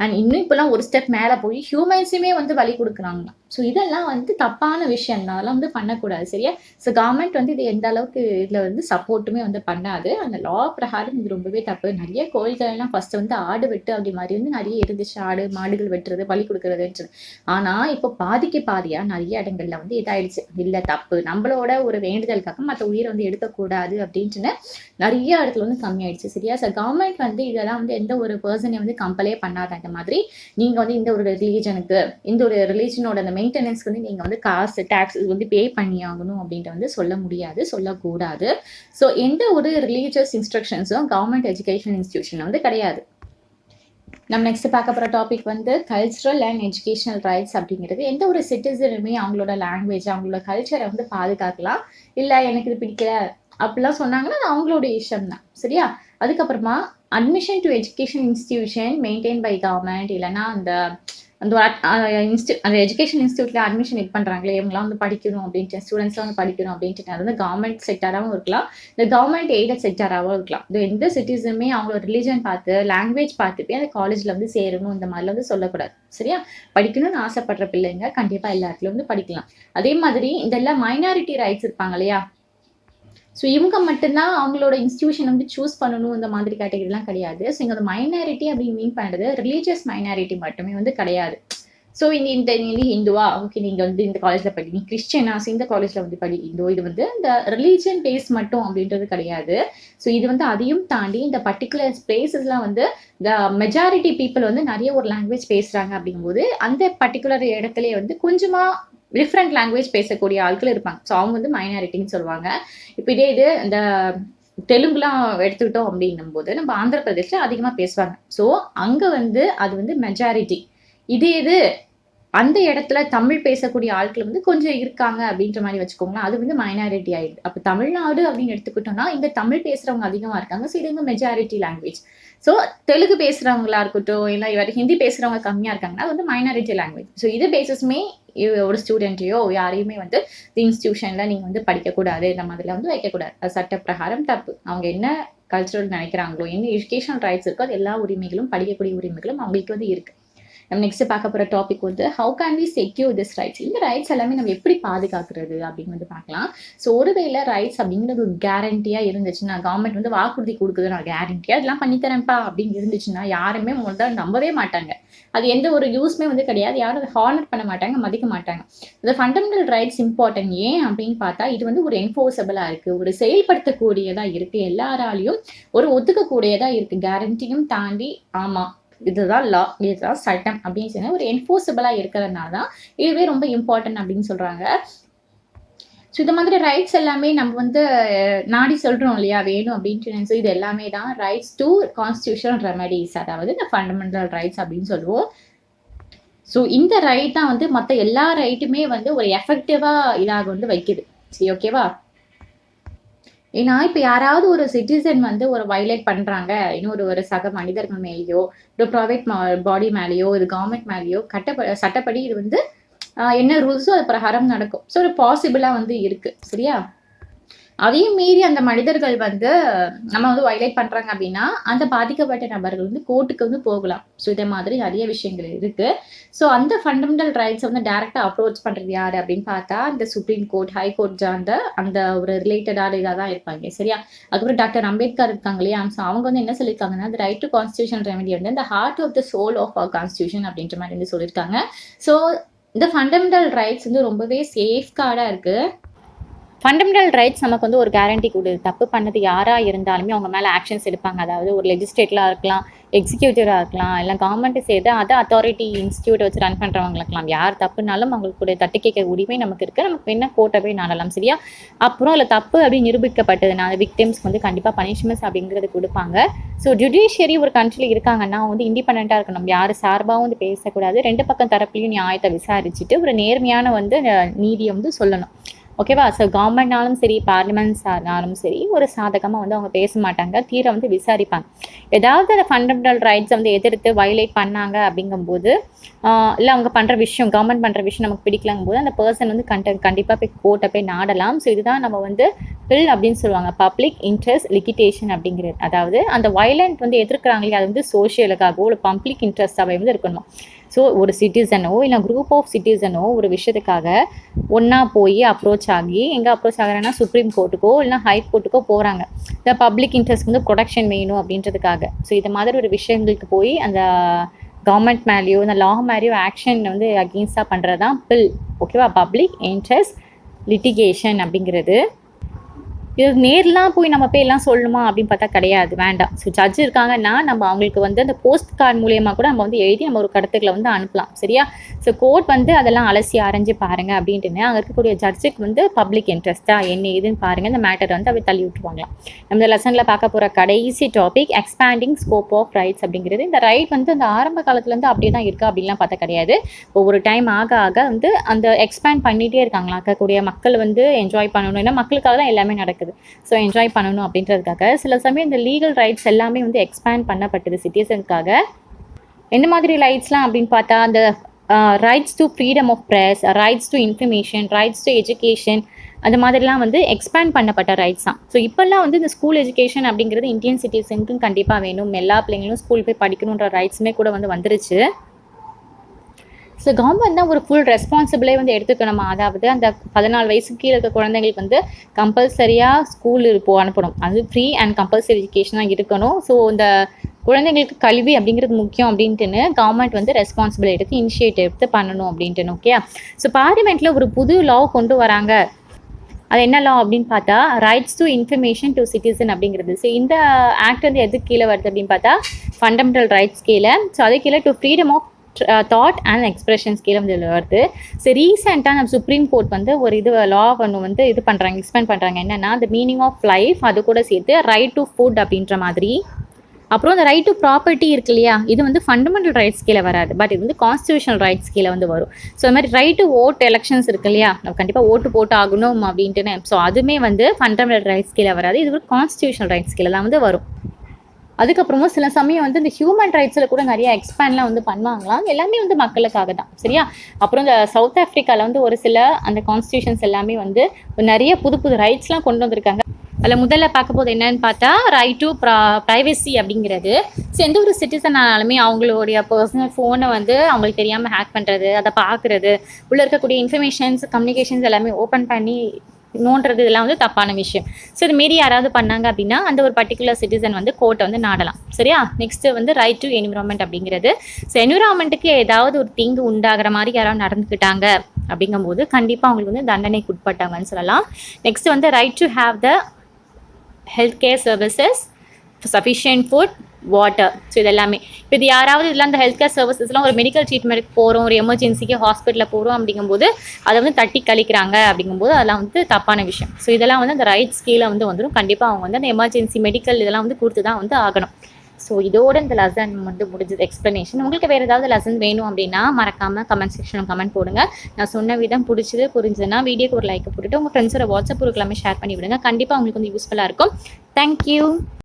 அண்ட் இன்னும் இப்பெல்லாம் ஒரு ஸ்டெப் மேல போய் ஹியூமன்ஸுமே வந்து பலி கொடுக்குறாங்க. ஸோ இதெல்லாம் வந்து தப்பான விஷயம் தான். அதெல்லாம் வந்து பண்ணக்கூடாது. சரியா? ஸோ கவர்மெண்ட் வந்து இது எந்த அளவுக்கு இதுல வந்து சப்போர்ட்டுமே வந்து பண்ணாது. அந்த லா பிரகாரம் இது ரொம்பவே தப்பு. நிறைய கோயில்கள் எல்லாம் ஃபர்ஸ்ட் வந்து ஆடு வெட்டு அப்படி மாதிரி வந்து நிறைய இருந்துச்சு. ஆடு மாடுகள் வெட்டுறது, பலி கொடுக்கறதுன்னு. ஆனா இப்போ பாதிக்கு பாதியா நிறைய இடங்கள்ல வந்து இதாயிடுச்சு. இல்ல தப்பு, நம்மளோட ஒரு வேண்டுதலுக்காக மற்ற உயிரை வந்து எடுக்கக்கூடாது அப்படின்ட்டுன்னு நிறைய இடத்துல வந்து கம்மியாயிடுச்சு. சரியா? ஸோ கவர்மெண்ட் வந்து இதெல்லாம் வந்து எந்த ஒரு பர்சனையும் வந்து கம்பலே பண்ணாத. இந்த மாதிரி நீங்க வந்து இந்த ஒரு ரிலீஜனுக்கு, இந்த ஒரு ரிலீஜனோட அந்த மெயின்டெனன்ஸ்க்கு வந்து நீங்க வந்து காசு டாக்ஸ் வந்து பே பண்ணி ஆகணும் அப்படின்ட்டு வந்து சொல்ல முடியாது, சொல்லக்கூடாது. ஸோ எந்த ஒரு ரிலீஜியஸ் இன்ஸ்ட்ரக்ஷன்ஸும் கவர்மெண்ட் எஜுகேஷன் இன்ஸ்டிடியூஷன்ல வந்து கிடையாது. நம்ம நெக்ஸ்ட் பார்க்க போகிற டாபிக் வந்து கல்ச்சுரல் அண்ட் எஜுகேஷனல் ரைட்ஸ் அப்படிங்கிறது. எந்த ஒரு சிட்டிசனுமே அவங்களோட லாங்குவேஜ், அவங்களோட கல்ச்சரை வந்து பாதுகாக்கலாம். இல்லை எனக்கு இது பிடிக்கல அப்படிலாம் சொன்னாங்கன்னா அது அவங்களோட இஷ்டம் தான். சரியா? அதுக்கப்புறமா admission to education institution maintain by government, இல்லைன்னா அந்த அந்த அந்த எஜுகேஷன் இன்ஸ்டியூட்ல அட்மிஷன் இது பண்ணுறாங்களே, இவங்களாம் வந்து படிக்கணும் அப்படின்ட்டு, ஸ்டூடெண்ட்ஸ்லாம் வந்து படிக்கணும் அப்படின்ட்டு, அது வந்து கவர்மெண்ட் செக்டாராகவும் இருக்கலாம், இந்த கவர்மெண்ட் எய்டட் செக்டாராகவும் இருக்கலாம். இது எந்த சிட்டிசனுமே அவங்களோட ரிலீஜன் பார்த்து, லாங்குவேஜ் பார்த்துப்பே அந்த காலேஜில் வந்து சேரணும் இந்த மாதிரிலாம் வந்து சொல்லக்கூடாது. சரியா? படிக்கணும்னு ஆசைப்படுற பிள்ளைங்க கண்டிப்பாக எல்லா இடத்துலையும் வந்து படிக்கலாம். அதே மாதிரி இதெல்லாம் மைனாரிட்டி ரைட்ஸ் இருப்பாங்க இல்லையா? ஸோ இவங்க மட்டும்தான் அவங்களோட இன்ஸ்டியூஷன் வந்து சூஸ் பண்ணணும் இந்த மாதிரி கேட்டகரிலாம் கிடையாது. ஸோ இங்கே மைனாரிட்டி அப்படின்னு மீன் பண்ணுறது ரிலீஜியஸ் மைனாரிட்டி மட்டுமே வந்து கிடையாது. ஸோ இந்த நீ ஹிந்துவா, ஓகே நீங்கள் வந்து இந்த காலேஜில் படி, நீ கிறிஸ்டியனா, இந்த காலேஜில் வந்து படி. இது வந்து இந்த ரிலீஜியன் பேஸ் மட்டும் அப்படின்றது கிடையாது. ஸோ இது வந்து அதையும் தாண்டி இந்த பர்டிகுலர் பிளேசஸ்லாம் வந்து இந்த மெஜாரிட்டி பீப்புள் வந்து நிறைய ஒரு லாங்குவேஜ் பேசுகிறாங்க அப்படிங்கும்போது அந்த பர்டிகுலர் இடத்துலேயே வந்து கொஞ்சமாக டிஃப்ரெண்ட் லாங்குவேஜ் பேசக்கூடிய ஆட்கள் இருப்பாங்க. ஸோ அவங்க வந்து மைனாரிட்டின்னு சொல்லுவாங்க. இப்போ இதே இது இந்த தெலுங்குலாம் எடுத்துக்கிட்டோம் அப்படின்னும் போது நம்ம ஆந்திர பிரதேஷ்ல அதிகமாக பேசுவாங்க. ஸோ அங்கே வந்து அது வந்து மெஜாரிட்டி. இதே இது அந்த இடத்துல தமிழ் பேசக்கூடிய ஆட்கள் வந்து கொஞ்சம் இருக்காங்க அப்படின்ற மாதிரி வச்சுக்கோங்களேன். அது வந்து மைனாரிட்டி ஆயிடுது. அப்போ தமிழ்நாடு அப்படின்னு எடுத்துக்கிட்டோம்னா இங்க தமிழ் பேசுறவங்க அதிகமா இருக்காங்க. ஸோ இது வந்து மெஜாரிட்டி லாங்குவேஜ். ஸோ தெலுங்கு பேசுறவங்களா இருக்கட்டும், இல்லை இவர் ஹிந்தி பேசுறவங்க கம்மியா இருக்காங்கன்னா அது வந்து மைனாரிட்டி லாங்குவேஜ். ஸோ இது பேசிஸ்மே ஒரு ஸ்டூடெண்ட்டையோ யாரையுமே வந்து இன்ஸ்டியூஷன்ல நீங்க வந்து படிக்கக்கூடாது, இந்த மாதிரிலாம் வந்து வைக்கக்கூடாது. அது சட்ட பிரகாரம் தப்பு. அவங்க என்ன கல்ச்சரல் நினைக்கிறாங்களோ, என்ன எஜுகேஷனல் ரைட்ஸ் இருக்கோ அது எல்லா உரிமைகளும், படிக்கக்கூடிய உரிமைகளும் அவங்களுக்கு வந்து இருக்கு. நம்ம நெக்ஸ்ட் பார்க்க போகிற டாபிக் வந்து how can we secure this rights. இந்த ரைட்ஸ் எல்லாமே நம்ம எப்படி பாதுகாக்கிறது அப்படின்னு வந்து பார்க்கலாம். ஸோ ஒருவேளை ரைட்ஸ் அப்படிங்கிறது ஒரு கேரண்டியாக இருந்துச்சுன்னா, கவர்மெண்ட் வந்து வாக்குறுதி கொடுக்குது, நான் கேரண்டியாக அதெல்லாம் பண்ணித்தரேன்ப்பா அப்படின்னு இருந்துச்சுன்னா யாருமே முதல்ல நம்பவே மாட்டாங்க. அது எந்த ஒரு யூஸ்மே வந்து கிடையாது. யாரும் அதை ஹானர் பண்ண மாட்டாங்க, மதிக்க மாட்டாங்க. இந்த ஃபண்டமெண்டல் ரைட்ஸ் இம்பார்ட்டன்ட். ஏன் அப்படின்னு பார்த்தா இது வந்து ஒரு என்ஃபோர்ஸபிளாக இருக்குது, ஒரு செயல்படுத்தக்கூடியதாக இருக்குது, எல்லாராலையும் ஒரு ஒத்துக்கக்கூடியதாக இருக்குது. கேரண்டியும் தாண்டி ஆமாம் இதுதான் லா, இதுதான் சட்டம் அப்படின்னு சொல்லி ஒரு என்ஃபோர்ஸபிளா இருக்கிறதுனால தான் இதுவே ரொம்ப இம்பார்ட்டன்ட் அப்படின்னு சொல்றாங்க. ஸோ இந்த மாதிரி ரைட்ஸ் எல்லாமே நம்ம வந்து நாடி சொல்றோம் இல்லையா, வேணும் அப்படின்ட்டு. ஸோ இது எல்லாமே தான் ரைட்ஸ் டு கான்ஸ்டியூஷனல் ரெமெடிஸ், அதாவது இந்த ஃபண்டமெண்டல் ரைட்ஸ் அப்படின்னு சொல்லுவோம். ஸோ இந்த ரைட் தான் வந்து மற்ற எல்லா ரைட்டுமே வந்து ஒரு எஃபெக்டிவா இதாக வந்து வைக்குது. சரி, ஓகேவா? ஏன்னா, இப்ப யாராவது ஒரு சிட்டிசன் வந்து ஒரு வயலேட் பண்றாங்க, இன்னொரு ஒரு சக மனிதர்கள் மேலயோ, ஒரு பிரைவேட் பாடி மேலயோ, இது கவர்ன்மெண்ட் மேலயோ சட்டப்படி இது வந்து என்ன ரூல்ஸோ அது பிரகாரம் நடக்கும். ஸோ, ஒரு பாசிபிளா வந்து இருக்கு. சரியா? அதையும் மீறி அந்த மனிதர்கள் வந்து நம்ம வந்து வயலேட் பண்றாங்க அப்படின்னா, அந்த பாதிக்கப்பட்ட நபர்கள் வந்து கோர்ட்டுக்கு வந்து போகலாம். ஸோ, இதே மாதிரி நெறைய விஷயங்கள் இருக்கு. ஸோ, அந்த ஃபண்டமெண்டல் ரைட்ஸ வந்து டைரக்ட்டா அப்ரோச் பண்றது யாரு அப்படின்னு பார்த்தா, இந்த சுப்ரீம் கோர்ட், ஹை கோர்ட் சார்ந்த அந்த ஒரு ரிலேட்டடான இதா தான் இருப்பாங்க. சரியா? அதுக்கப்புறம் டாக்டர் அம்பேத்கர் இருக்காங்க இல்லையா? ஸோ, அவங்க வந்து என்ன சொல்லியிருக்காங்கன்னா, "the right to constitutional remedy வந்து the heart of the soul of our constitution" அப்படின்ற மாரி வந்து சொல்லியிருக்காங்க. ஸோ, இந்த ஃபண்டமெண்டல் ரைட்ஸ் வந்து ரொம்பவே சேஃப்கார்டா இருக்கு. ஃபண்டமெண்டல் ரைட்ஸ் நமக்கு வந்து ஒரு கேரண்டி குடுக்குது. தப்பு பண்ணது யாரா இருந்தாலுமே அவங்க மேல ஆக்ஷன்ஸ் எடுப்பாங்க. அதாவது ஒரு லெஜிஸ்லேட்டரா இருக்கலாம், எக்ஸிக்யூட்டிவா இருக்கலாம், இல்ல கவர்ன்மெண்ட் சேர்ந்த அத்தாரிட்டி இன்ஸ்டிடியூட் வச்சு ரன் பண்றவங்களா இருக்கலாம். யார் தப்புனாலும் அவங்களுக்குடைய தட்டி கேட்க உரிமை நமக்கு இருக்கு. நமக்கு வேணா கோர்ட்ட போய் நாடலாம். சரியா? அப்புறம் இல்ல தப்பு அப்படின்னு நிரூபிக்கப்பட்டதுனால விக்டிம்ஸ்க்கு வந்து கண்டிப்பா பனிஷ்மெண்ட்ஸ் அப்படிங்கிறது குடுப்பாங்க. ஸோ ஜுடிஷியரி ஒரு கண்ட்ரில இருக்காங்கன்னா வந்து இண்டிபெண்டன்ட்டா இருக்கணும். யாரு சார்பாவும் வந்து பேசக்கூடாது. 2 பக்கம் தரப்புலயும் நியாயத்த விசாரிச்சுட்டு ஒரு நேர்மையான வந்து நீதிய வந்து சொல்லணும். ஓகேவா? ஸோ கவர்மெண்ட்னாலும் சரி, பார்லிமெண்ட்ஸ்னாலும் சரி, ஒரு சாதகமா வந்து அவங்க பேச மாட்டாங்க. தீர வந்து விசாரிப்பாங்க. ஏதாவது அந்த ஃபண்டமெண்டல் ரைட்ஸ வந்து எதிர்த்து வயலேட் பண்ணாங்க அப்படிங்கும்போது, இல்ல அவங்க பண்ற விஷயம், கவர்மெண்ட் பண்ற விஷயம் நமக்கு பிடிக்கலங்கும்போது, அந்த பெர்சன் வந்து கண்டிப்பா போய் கோர்ட்ட போய் நாடலாம். ஸோ இதுதான் நம்ம வந்து பில் அப்படின்னு சொல்லுவாங்க. பப்ளிக் இன்ட்ரெஸ்ட் லிகிடேஷன் அப்படிங்கிறது. அதாவது அந்த வயலண்ட் வந்து எதிர்க்கிறாங்க இல்லையா? அது வந்து சோஷியலுக்காகவோ, இல்ல பப்ளிக் இன்ட்ரெஸ்ட்டாவே வந்து இருக்கணுமா. ஸோ ஒரு சிட்டிசனோ, இல்ல குரூப் ஆஃப் சிட்டிசனோ ஒரு விஷயத்துக்காக ஒண்ணா போய் அப்ரோச் ஆகி எங்க அப்ரோச் ஆகுறாங்கன்னா சுப்ரீம் கோர்ட்டுக்கோ இல்லைனா ஹை கோர்ட்டுக்கோ போகிறாங்க. இந்த பப்ளிக் இன்ட்ரெஸ்ட் வந்து ப்ரொடெக்ஷன் வேணும் அப்படின்றதுக்காக. ஸோ இது மாதிரி ஒரு விஷயங்களுக்கு போய் அந்த கவர்மெண்ட் மேலேயோ இந்த லா மேலேயோ ஆக்ஷன் வந்து அகெயின்ஸ்டாக பண்ணுறது தான் பில். ஓகேவா? பப்ளிக் இன்ட்ரெஸ்ட் லிட்டிகேஷன் அப்படிங்கிறது. இது நேர்லாம் போய் நம்ம போய் எல்லாம் சொல்லணுமா அப்படின்னு பார்த்தா கிடையாது, வேண்டாம். ஸோ ஜட்ஜ் இருக்காங்கன்னா நம்ம அவங்களுக்கு வந்து அந்த போஸ்ட் கார்டு மூலியமாக கூட நம்ம வந்து எழுதி நம்ம ஒரு கருத்துக்களை வந்து அனுப்பலாம். சரியா? ஸோ கோர்ட் வந்து அதெல்லாம் அலசி ஆராய்ஞ்சு பாருங்க அப்படின்ட்டுன்னு அங்கே இருக்கக்கூடிய ஜட்ஜுக்கு வந்து பப்ளிக் இன்ட்ரெஸ்ட்டா என்ன ஏதுன்னு பாருங்க, இந்த மேட்டர் வந்து அப்படி தள்ளி விட்டுருவாங்களாம். நம்ம லெசனில் பார்க்க போகிற கடைசி topic expanding scope of rights அப்படிங்கிறது. இந்த ரைட் வந்து அந்த ஆரம்ப காலத்துலேருந்து அப்படியே தான் இருக்கா அப்படின்லாம் பார்த்தா கிடையாது. ஒவ்வொரு டைம் ஆக ஆக வந்து அந்த எக்ஸ்பேண்ட் பண்ணிகிட்டே இருக்காங்களா இருக்கக்கூடிய மக்கள் வந்து என்ஜாய் பண்ணணும். ஏன்னா மக்களுக்காக தான் எல்லாமே நடக்குது. ஸோ என்ஜாய் பண்ணணும் அப்படின்றதுக்காக சில சமயம் இந்த லீகல் ரைட்ஸ் எல்லாமே வந்து எக்ஸ்பேண்ட் பண்ணப்பட்டது சிட்டிசனுக்காக. என்ன மாதிரி ரைட்ஸ்லாம் அப்படின்னு பார்த்தா அந்த rights to freedom of press, rights to information, rights to education, அந்த மாதிரிலாம் வந்து எக்ஸ்பேண்ட் பண்ணப்பட்ட ரைட்ஸ் தான். ஸோ இப்போல்லாம் வந்து இந்த ஸ்கூல் எஜுகேஷன் அப்படிங்கிறது இந்தியன் சிட்டிசனுக்கும் கண்டிப்பாக வேணும். எல்லா பிள்ளைங்களும் ஸ்கூல் போய் படிக்கணுன்ற ரைட்ஸுமே கூட வந்து வந்துருச்சு. ஸோ கவர்மெண்ட் தான் ஒரு ஃபுல் ரெஸ்பான்சிபிளே வந்து எடுத்துக்கணுமா. அதாவது அந்த 14 வயசுக்கு கீழே இருக்க குழந்தைங்களுக்கு வந்து கம்பல்சரியாக ஸ்கூல் அனுப்பணும். அது ஃப்ரீ அண்ட் கம்பல்சரி எஜுகேஷனாக இருக்கணும். ஸோ இந்த குழந்தைங்களுக்கு கல்வி அப்படிங்கிறது முக்கியம் அப்படின்ட்டுன்னு கவர்மெண்ட் வந்து ரெஸ்பான்சிபிள் எடுத்து இனிஷியேட்டிவ் எடுத்து பண்ணணும் அப்படின்ட்டுன்னு. ஓகே. ஸோ பார்லிமெண்ட்டில் ஒரு புது லா கொண்டு வராங்க. அது என்ன லா அப்படின்னு பார்த்தா rights to information to citizen அப்படிங்கிறது. ஸோ இந்த ஆக்ட் வந்து எதுக்கு கீழே வருது அப்படின்னு பார்த்தா ஃபண்டமெண்டல் ரைட்ஸ் கீழே. ஸோ அது கீழே to freedom of thought and expressions கீழே வந்து வருது. ஸோ ரீசெண்டாக நம்ம சுப்ரீம் கோர்ட் வந்து ஒரு லா ஒன்று வந்து பண்ணுறாங்க, எக்ஸ்பேண்ட் பண்ணுறாங்க. என்னென்னா த மீனிங் ஆஃப் லைஃப் அது கூட சேர்த்து ரைட் டு ஃபுட் அப்படின்ற மாதிரி. அப்புறம் இந்த ரைட் டு ப்ராப்பர்ட்டி இருக்கு இல்லையா, இது வந்து ஃபண்டமெண்டல் ரைட்ஸ் கீழே வராது, பட் இது வந்து கான்ஸ்டியூஷனல் ரைட்ஸ் கீழே வந்து வரும். ஸோ அது மாதிரி ரைட் டு ஓட் எலெக்ஷன்ஸ் இருக்கு இல்லையா, நம்ம கண்டிப்பாக ஓட்டு போட்டு ஆகணும் அப்படின்ட்டுன்னு. ஸோ அதுவுமே வந்து ஃபண்டமெண்டல் ரைட்ஸ் கீழே வராது, இது ஒரு கான்ஸ்டியூஷனல் ரைட்ஸ் கீழே தான் வந்து வரும். அதுக்கப்புறமும் சில சமயம் வந்து இந்த ஹியூமன் ரைட்ஸில் கூட நிறைய எக்ஸ்பேண்ட்லாம் வந்து பண்ணுவாங்களாம். எல்லாமே வந்து மக்களுக்காக தான். சரியா? அப்புறம் இந்த சவுத் ஆஃப்ரிக்காவில் வந்து ஒரு சில அந்த கான்ஸ்டியூஷன்ஸ் எல்லாமே வந்து நிறைய புது புது ரைட்ஸ்லாம் கொண்டு வந்திருக்காங்க. அதில் முதல்ல பார்க்க போது என்னன்னு பார்த்தா ரைட் டு ப்ரைவசி அப்படிங்கிறது. ஸோ எந்த ஒரு சிட்டிசன் ஆனாலுமே அவங்களுடைய பர்சனல் ஃபோனை வந்து அவங்களுக்கு தெரியாமல் ஹேக் பண்ணுறது, அதை பார்க்குறது, உள்ளே இருக்கக்கூடிய இன்ஃபர்மேஷன்ஸ் கம்யூனிகேஷன்ஸ் எல்லாமே ஓப்பன் பண்ணி நோன்றது இதெல்லாம் வந்து தப்பான விஷயம். ஸோ இது மீறி யாராவது பண்ணாங்க அப்படின்னா அந்த ஒரு பர்டிகுலர் சிட்டிசன் வந்து கோர்ட்டை வந்து நாடலாம். சரியா? நெக்ஸ்ட்டு வந்து ரைட் டு என்விரான்மெண்ட் அப்படிங்கிறது. ஸோ என்விரான்மெண்ட்டுக்கு ஏதாவது ஒரு தீங்கு உண்டாகிற மாதிரி யாராவது நடந்துக்கிட்டாங்க அப்படிங்கும்போது கண்டிப்பாக அவங்களுக்கு வந்து தண்டனைக்கு உட்பட்டாங்கன்னு சொல்லலாம். நெக்ஸ்ட் வந்து right to have the health care services, sufficient food, water. So இது எல்லாமே இப்போ இது யாராவது இதெல்லாம் அந்த ஹெல்த் கேர் சர்வீசஸ்லாம் ஒரு மெடிக்கல் ட்ரீட்மெண்ட்டுக்கு போகிறோம், ஒரு எமர்ஜென்சிக்கு ஹாஸ்பிட்டலில் போகிறோம் அப்படிங்கும்போது அதை வந்து தட்டி கழிக்கிறாங்க அப்படிங்கும்போது அதெல்லாம் வந்து தப்பான விஷயம். ஸோ இதெல்லாம் வந்து அந்த ரைட்ஸ் கீழே வந்து வந்துடும். கண்டிப்பாக அவங்க வந்து அந்த எமர்ஜென்சி மெடிக்கல் இதெல்லாம் வந்து கொடுத்து தான் வந்து ஆகணும். ஸோ இதோட இந்த லெசன் வந்து முடிஞ்சது எக்ஸ்ப்ளனேஷன். உங்களுக்கு வேறு ஏதாவது லெசன் வேணும் அப்படின்னா மறக்காமல் கமெண்ட் செக்ஷனில் கமெண்ட் போடுங்க. நான் சொன்ன விதம் புரிஞ்சுதுன்னா வீடியோக்கு ஒரு லைக் போட்டுட்டு உங்கள் ஃப்ரெண்ட்ஸோட வாட்ஸ்அப் குரூப் எல்லாமே ஷேர் பண்ணி விடுங்க. கண்டிப்பாக உங்களுக்கு வந்து யூஸ்ஃபுல்லாக இருக்கும். தேங்க்யூ.